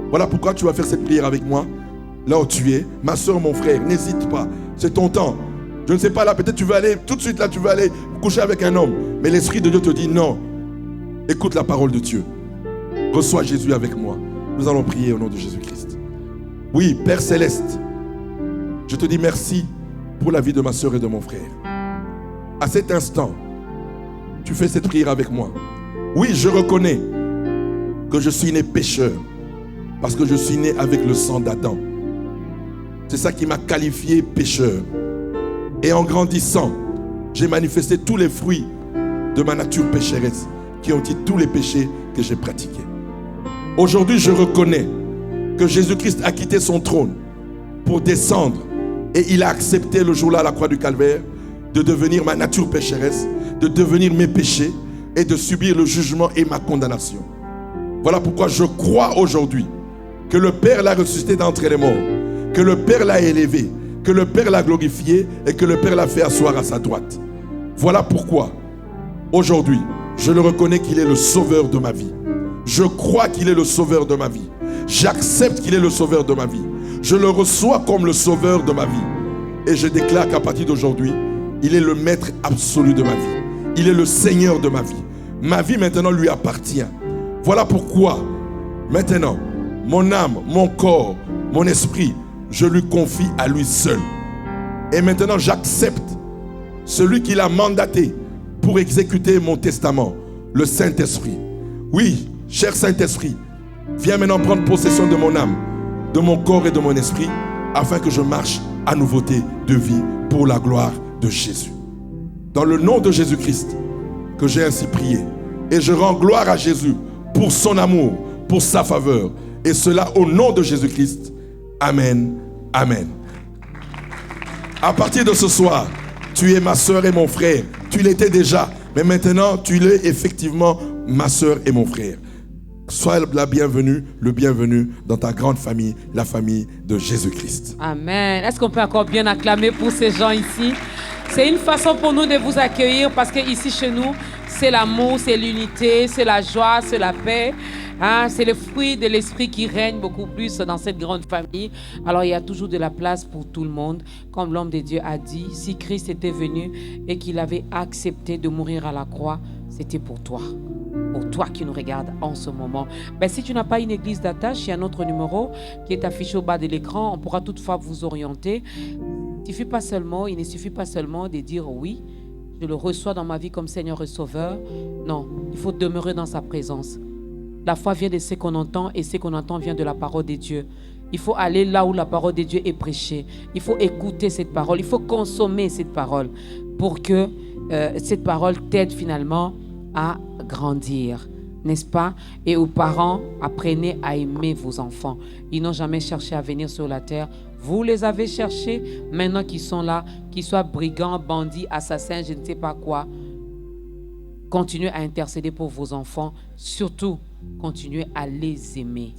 Voilà pourquoi tu vas faire cette prière avec moi. Là où tu es, ma soeur, mon frère, n'hésite pas. C'est ton temps. Je ne sais pas, là, peut-être tu veux aller, tout de suite là, tu veux aller coucher avec un homme. Mais l'Esprit de Dieu te dit non. Écoute la parole de Dieu. Reçois Jésus avec moi. Nous allons prier au nom de Jésus-Christ. Oui, Père Céleste, je te dis merci pour la vie de ma soeur et de mon frère. À cet instant, tu fais cette prière avec moi. Oui, je reconnais que je suis né pécheur. Parce que je suis né avec le sang d'Adam. C'est ça qui m'a qualifié pécheur. Et en grandissant, j'ai manifesté tous les fruits de ma nature pécheresse qui ont dit tous les péchés que j'ai pratiqués. Aujourd'hui, je reconnais que Jésus-Christ a quitté son trône pour descendre et il a accepté le jour-là à la croix du Calvaire de devenir ma nature pécheresse, de devenir mes péchés et de subir le jugement et ma condamnation. Voilà pourquoi je crois aujourd'hui que le Père l'a ressuscité d'entre les morts, que le Père l'a élevé, que le Père l'a glorifié et que le Père l'a fait asseoir à sa droite. Voilà pourquoi aujourd'hui, je le reconnais qu'il est le sauveur de ma vie. Je crois qu'il est le sauveur de ma vie. J'accepte qu'il est le sauveur de ma vie. Je le reçois comme le sauveur de ma vie. Et je déclare qu'à partir d'aujourd'hui, il est le maître absolu de ma vie. Il est le Seigneur de ma vie. Ma vie maintenant lui appartient. Voilà pourquoi maintenant, mon âme, mon corps, mon esprit, je lui confie à lui seul. Et maintenant, j'accepte celui qui l'a mandaté pour exécuter mon testament, le Saint-Esprit. Oui, cher Saint-Esprit, viens maintenant prendre possession de mon âme, de mon corps et de mon esprit, afin que je marche à nouveauté de vie pour la gloire de Jésus. Dans le nom de Jésus-Christ, que j'ai ainsi prié. Et je rends gloire à Jésus pour son amour, pour sa faveur. Et cela au nom de Jésus-Christ. Amen. Amen. À partir de ce soir, tu es ma soeur et mon frère. Tu l'étais déjà, mais maintenant tu l'es effectivement ma soeur et mon frère. Sois la bienvenue, le bienvenu dans ta grande famille, la famille de Jésus-Christ. Amen. Est-ce qu'on peut encore bien acclamer pour ces gens ici? C'est une façon pour nous de vous accueillir parce que ici chez nous, c'est l'amour, c'est l'unité, c'est la joie, c'est la paix. Hein, c'est le fruit de l'esprit qui règne beaucoup plus dans cette grande famille. Alors il y a toujours de la place pour tout le monde. Comme l'homme de Dieu a dit, si Christ était venu et qu'il avait accepté de mourir à la croix, c'était pour toi. Pour toi qui nous regarde en ce moment. Ben, si tu n'as pas une église d'attache, il y a un autre numéro qui est affiché au bas de l'écran. On pourra toutefois vous orienter. Il ne suffit pas seulement de dire oui, je le reçois dans ma vie comme Seigneur et Sauveur. Non, il faut demeurer dans sa présence. La foi vient de ce qu'on entend et ce qu'on entend vient de la parole de Dieu. Il faut aller là où la parole de Dieu est prêchée. Il faut écouter cette parole. Il faut consommer cette parole pour que cette parole t'aide finalement à grandir, n'est-ce pas? Et aux parents, apprenez à aimer vos enfants. Ils n'ont jamais cherché à venir sur la terre. Vous les avez cherchés. Maintenant qu'ils sont là, qu'ils soient brigands, bandits, assassins, je ne sais pas quoi, continuez à intercéder pour vos enfants. Surtout, continuez à les aimer.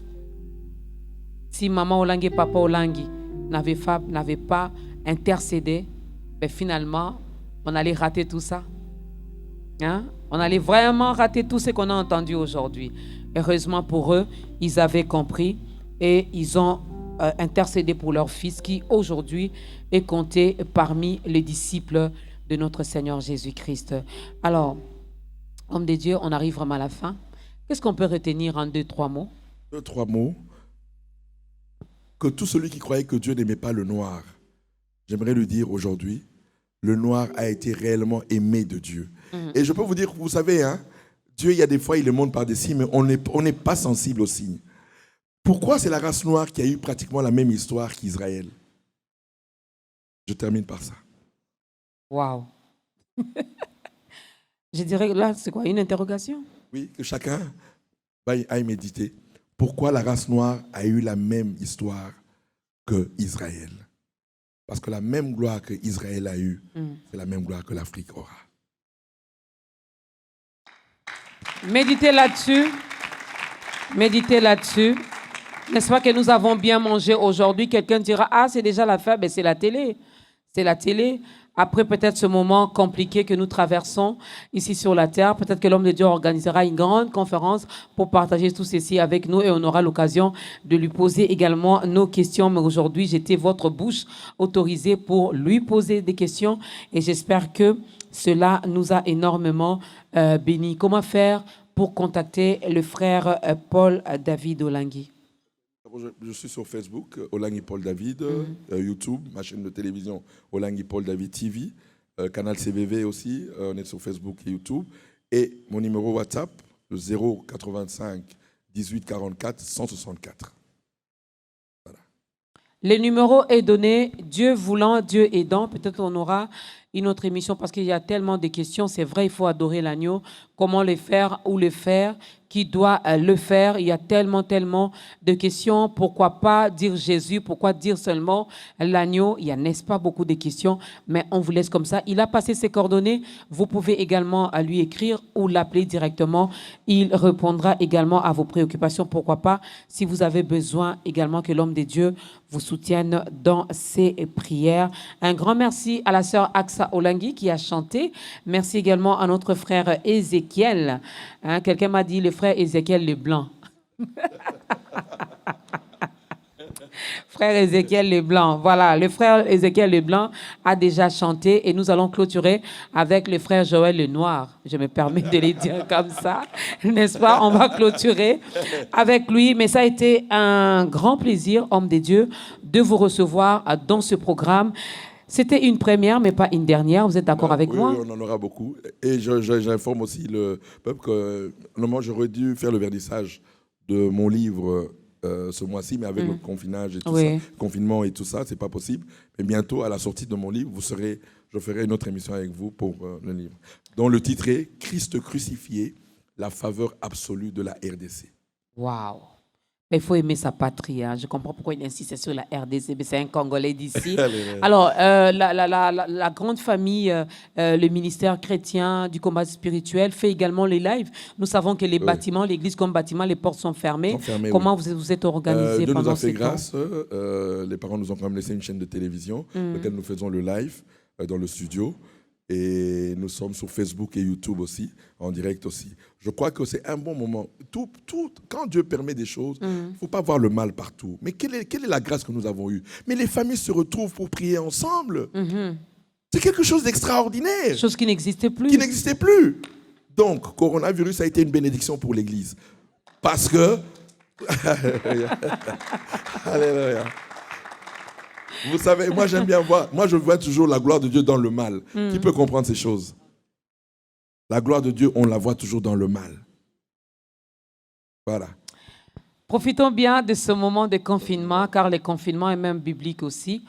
Si maman Olangi et papa Olangi n'avaient pas intercédé, ben finalement, on allait rater tout ça. Hein? On allait vraiment rater tout ce qu'on a entendu aujourd'hui. Heureusement pour eux, ils avaient compris et ils ont intercédé pour leur fils qui aujourd'hui est compté parmi les disciples de notre Seigneur Jésus-Christ. Alors, homme de Dieu, on arrive vraiment à la fin. Qu'est-ce qu'on peut retenir en 2-3 mots? 2-3 mots. Que tout celui qui croyait que Dieu n'aimait pas le noir, j'aimerais lui dire aujourd'hui, le noir a été réellement aimé de Dieu. Et je peux vous dire, vous savez, hein, Dieu, il y a des fois, il le montre par des signes, mais on n'est pas sensible aux signes. Pourquoi c'est la race noire qui a eu pratiquement la même histoire qu'Israël? Je termine par ça. Waouh! Je dirais, là, c'est quoi, une interrogation? Oui, que chacun aille méditer. Pourquoi la race noire a eu la même histoire qu'Israël? Parce que la même gloire qu'Israël a eue, c'est la même gloire que l'Afrique aura. Méditez là-dessus. Méditez là-dessus. N'est-ce pas que nous avons bien mangé aujourd'hui? Quelqu'un dira, ah, c'est déjà la fin. Ben, c'est la télé. C'est la télé. Après peut-être ce moment compliqué que nous traversons ici sur la terre, peut-être que l'homme de Dieu organisera une grande conférence pour partager tout ceci avec nous et on aura l'occasion de lui poser également nos questions. Mais aujourd'hui, j'étais votre bouche autorisée pour lui poser des questions et j'espère que cela nous a énormément bénis. Comment faire pour contacter le frère Paul David Olangi? Je suis sur Facebook, Olangi Paul David, YouTube, ma chaîne de télévision Olangi Paul David TV, canal CVV aussi, on est sur Facebook et YouTube. Et mon numéro WhatsApp, le 085 18 44 164. Le numéro est donné, Dieu voulant, Dieu aidant. Peut-être on aura une autre émission parce qu'il y a tellement de questions. C'est vrai, il faut adorer l'agneau. Comment le faire, où le faire, qui doit le faire. Il y a tellement de questions. Pourquoi pas dire Jésus? Pourquoi dire seulement l'agneau? Il y a, n'est-ce pas, beaucoup de questions, mais on vous laisse comme ça. Il a passé ses coordonnées. Vous pouvez également lui écrire ou l'appeler directement. Il répondra également à vos préoccupations. Pourquoi pas, si vous avez besoin également que l'homme de Dieu vous soutienne dans ses prières. Un grand merci à la sœur Aksa Olangui qui a chanté. Merci également à notre frère Ézéchiel. Hein, quelqu'un m'a dit le frère Ézéchiel Leblanc. Frère Ézéchiel Leblanc. Voilà, le frère Ézéchiel Leblanc a déjà chanté et nous allons clôturer avec le frère Joël Lenoir. Je me permets de les dire comme ça, n'est-ce pas? On va clôturer avec lui. Mais ça a été un grand plaisir, homme de Dieu, de vous recevoir dans ce programme. C'était une première, mais pas une dernière. Vous êtes d'accord avec moi? Oui, on en aura beaucoup. Et j'informe aussi le peuple que normalement, j'aurais dû faire le vernissage de mon livre ce mois-ci, mais avec le confinage et tout ça, confinement et tout ça, c'est pas possible. Mais bientôt, à la sortie de mon livre, je ferai une autre émission avec vous pour le livre, dont le titre est « Christ crucifié, la faveur absolue de la RDC ». Waouh! Il faut aimer sa patrie. Hein. Je comprends pourquoi il insiste sur la RDC, mais c'est un Congolais d'ici. Alors, la grande famille, le ministère chrétien du combat spirituel fait également les lives. Nous savons que les bâtiments, l'église comme bâtiment, les portes sont fermées. Comment vous êtes organisé Dieu pendant nous a fait ces grâce. Les parents nous ont quand même laissé une chaîne de télévision dans laquelle nous faisons le live dans le studio. Et nous sommes sur Facebook et YouTube aussi, en direct aussi. Je crois que c'est un bon moment. Quand Dieu permet des choses, il ne faut pas voir le mal partout. Mais quelle est la grâce que nous avons eue? Mais les familles se retrouvent pour prier ensemble. C'est quelque chose d'extraordinaire. Chose qui n'existait plus. Qui n'existait plus. Donc, coronavirus a été une bénédiction pour l'Église. Parce que... Alléluia. Vous savez, moi j'aime bien voir, moi je vois toujours la gloire de Dieu dans le mal. Qui peut comprendre ces choses? La gloire de Dieu, on la voit toujours dans le mal. Voilà. Profitons bien de ce moment de confinement, car le confinement est même biblique aussi.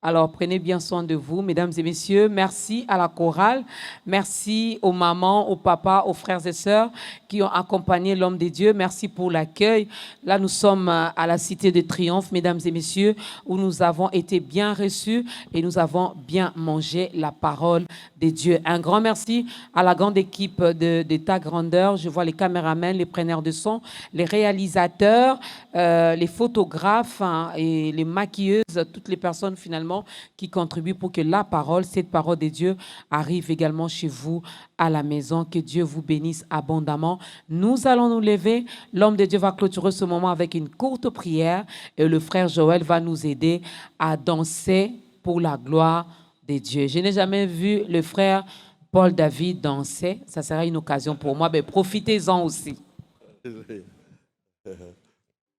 Alors, prenez bien soin de vous, mesdames et messieurs. Merci à la chorale. Merci aux mamans, aux papas, aux frères et sœurs qui ont accompagné l'homme de Dieu. Merci pour l'accueil. Là, nous sommes à la Cité de Triomphe, mesdames et messieurs, où nous avons été bien reçus et nous avons bien mangé la parole de Dieu. Un grand merci à la grande équipe de ta grandeur. Je vois les caméramans, les preneurs de son, les réalisateurs, les photographes et les maquilleuses, toutes les personnes finalement qui contribuent pour que la parole, cette parole de Dieu, arrive également chez vous à la maison. Que Dieu vous bénisse abondamment. Nous allons nous lever. L'homme de Dieu va clôturer ce moment avec une courte prière et le frère Joël va nous aider à danser pour la gloire de Dieu. Je n'ai jamais vu le frère Paul David danser. Ça sera une occasion pour moi. Mais profitez-en aussi.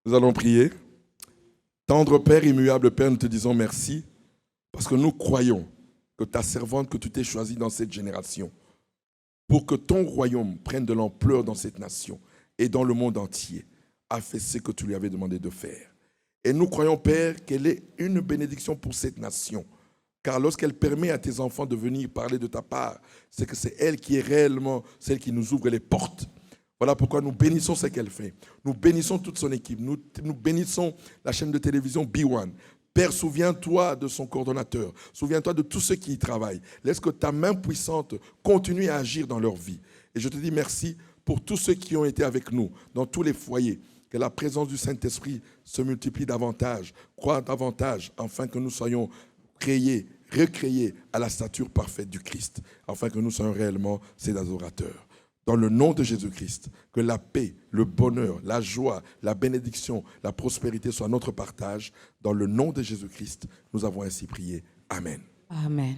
Nous allons prier. Tendre Père, immuable Père, nous te disons merci parce que nous croyons que ta servante que tu t'es choisie dans cette génération pour que ton royaume prenne de l'ampleur dans cette nation et dans le monde entier a fait ce que tu lui avais demandé de faire. Et nous croyons, Père, qu'elle est une bénédiction pour cette nation. Car lorsqu'elle permet à tes enfants de venir parler de ta part, c'est que c'est elle qui est réellement celle qui nous ouvre les portes. Voilà pourquoi nous bénissons ce qu'elle fait. Nous bénissons toute son équipe. Nous bénissons la chaîne de télévision B1. Père, souviens-toi de son coordonnateur. Souviens-toi de tous ceux qui y travaillent. Laisse que ta main puissante continue à agir dans leur vie. Et je te dis merci pour tous ceux qui ont été avec nous dans tous les foyers. Que la présence du Saint-Esprit se multiplie davantage, croît davantage, afin que nous soyons créés, recréés à la stature parfaite du Christ, afin que nous soyons réellement ses adorateurs. Dans le nom de Jésus-Christ, que la paix, le bonheur, la joie, la bénédiction, la prospérité soient notre partage. Dans le nom de Jésus-Christ, nous avons ainsi prié. Amen. Amen.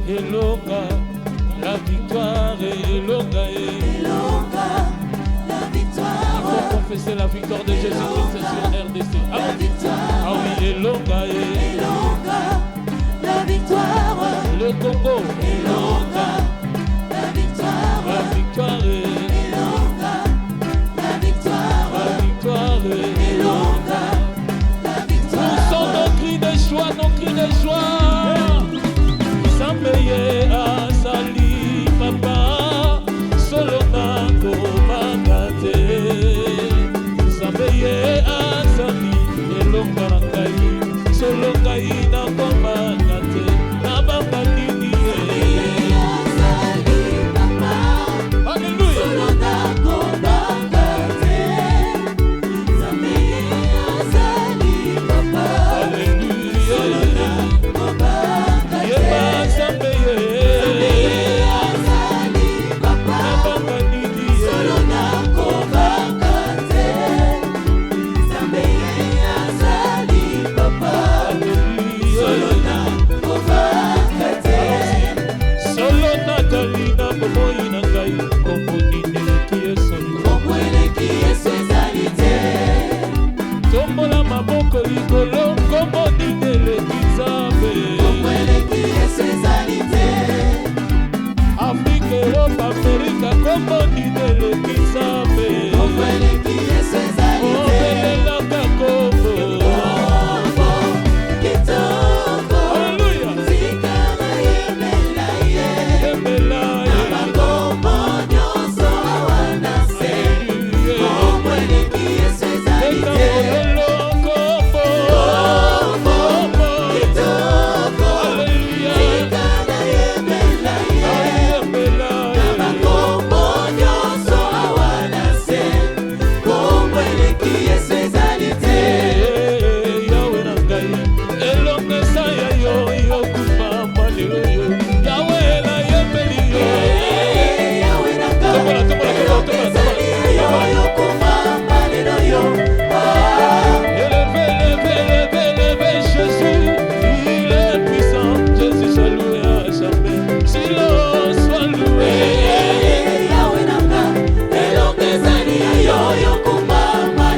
Elonga, la victoire est Elonga, la victoire. Il faut confesser la victoire de Jésus-Christ sur RDC. La victoire. Ah oui, Elonga, la victoire. Le Congo, Elonga, la victoire. la victoire est Elonga,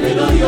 Hallelujah.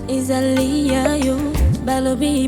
ezali ya yo balobi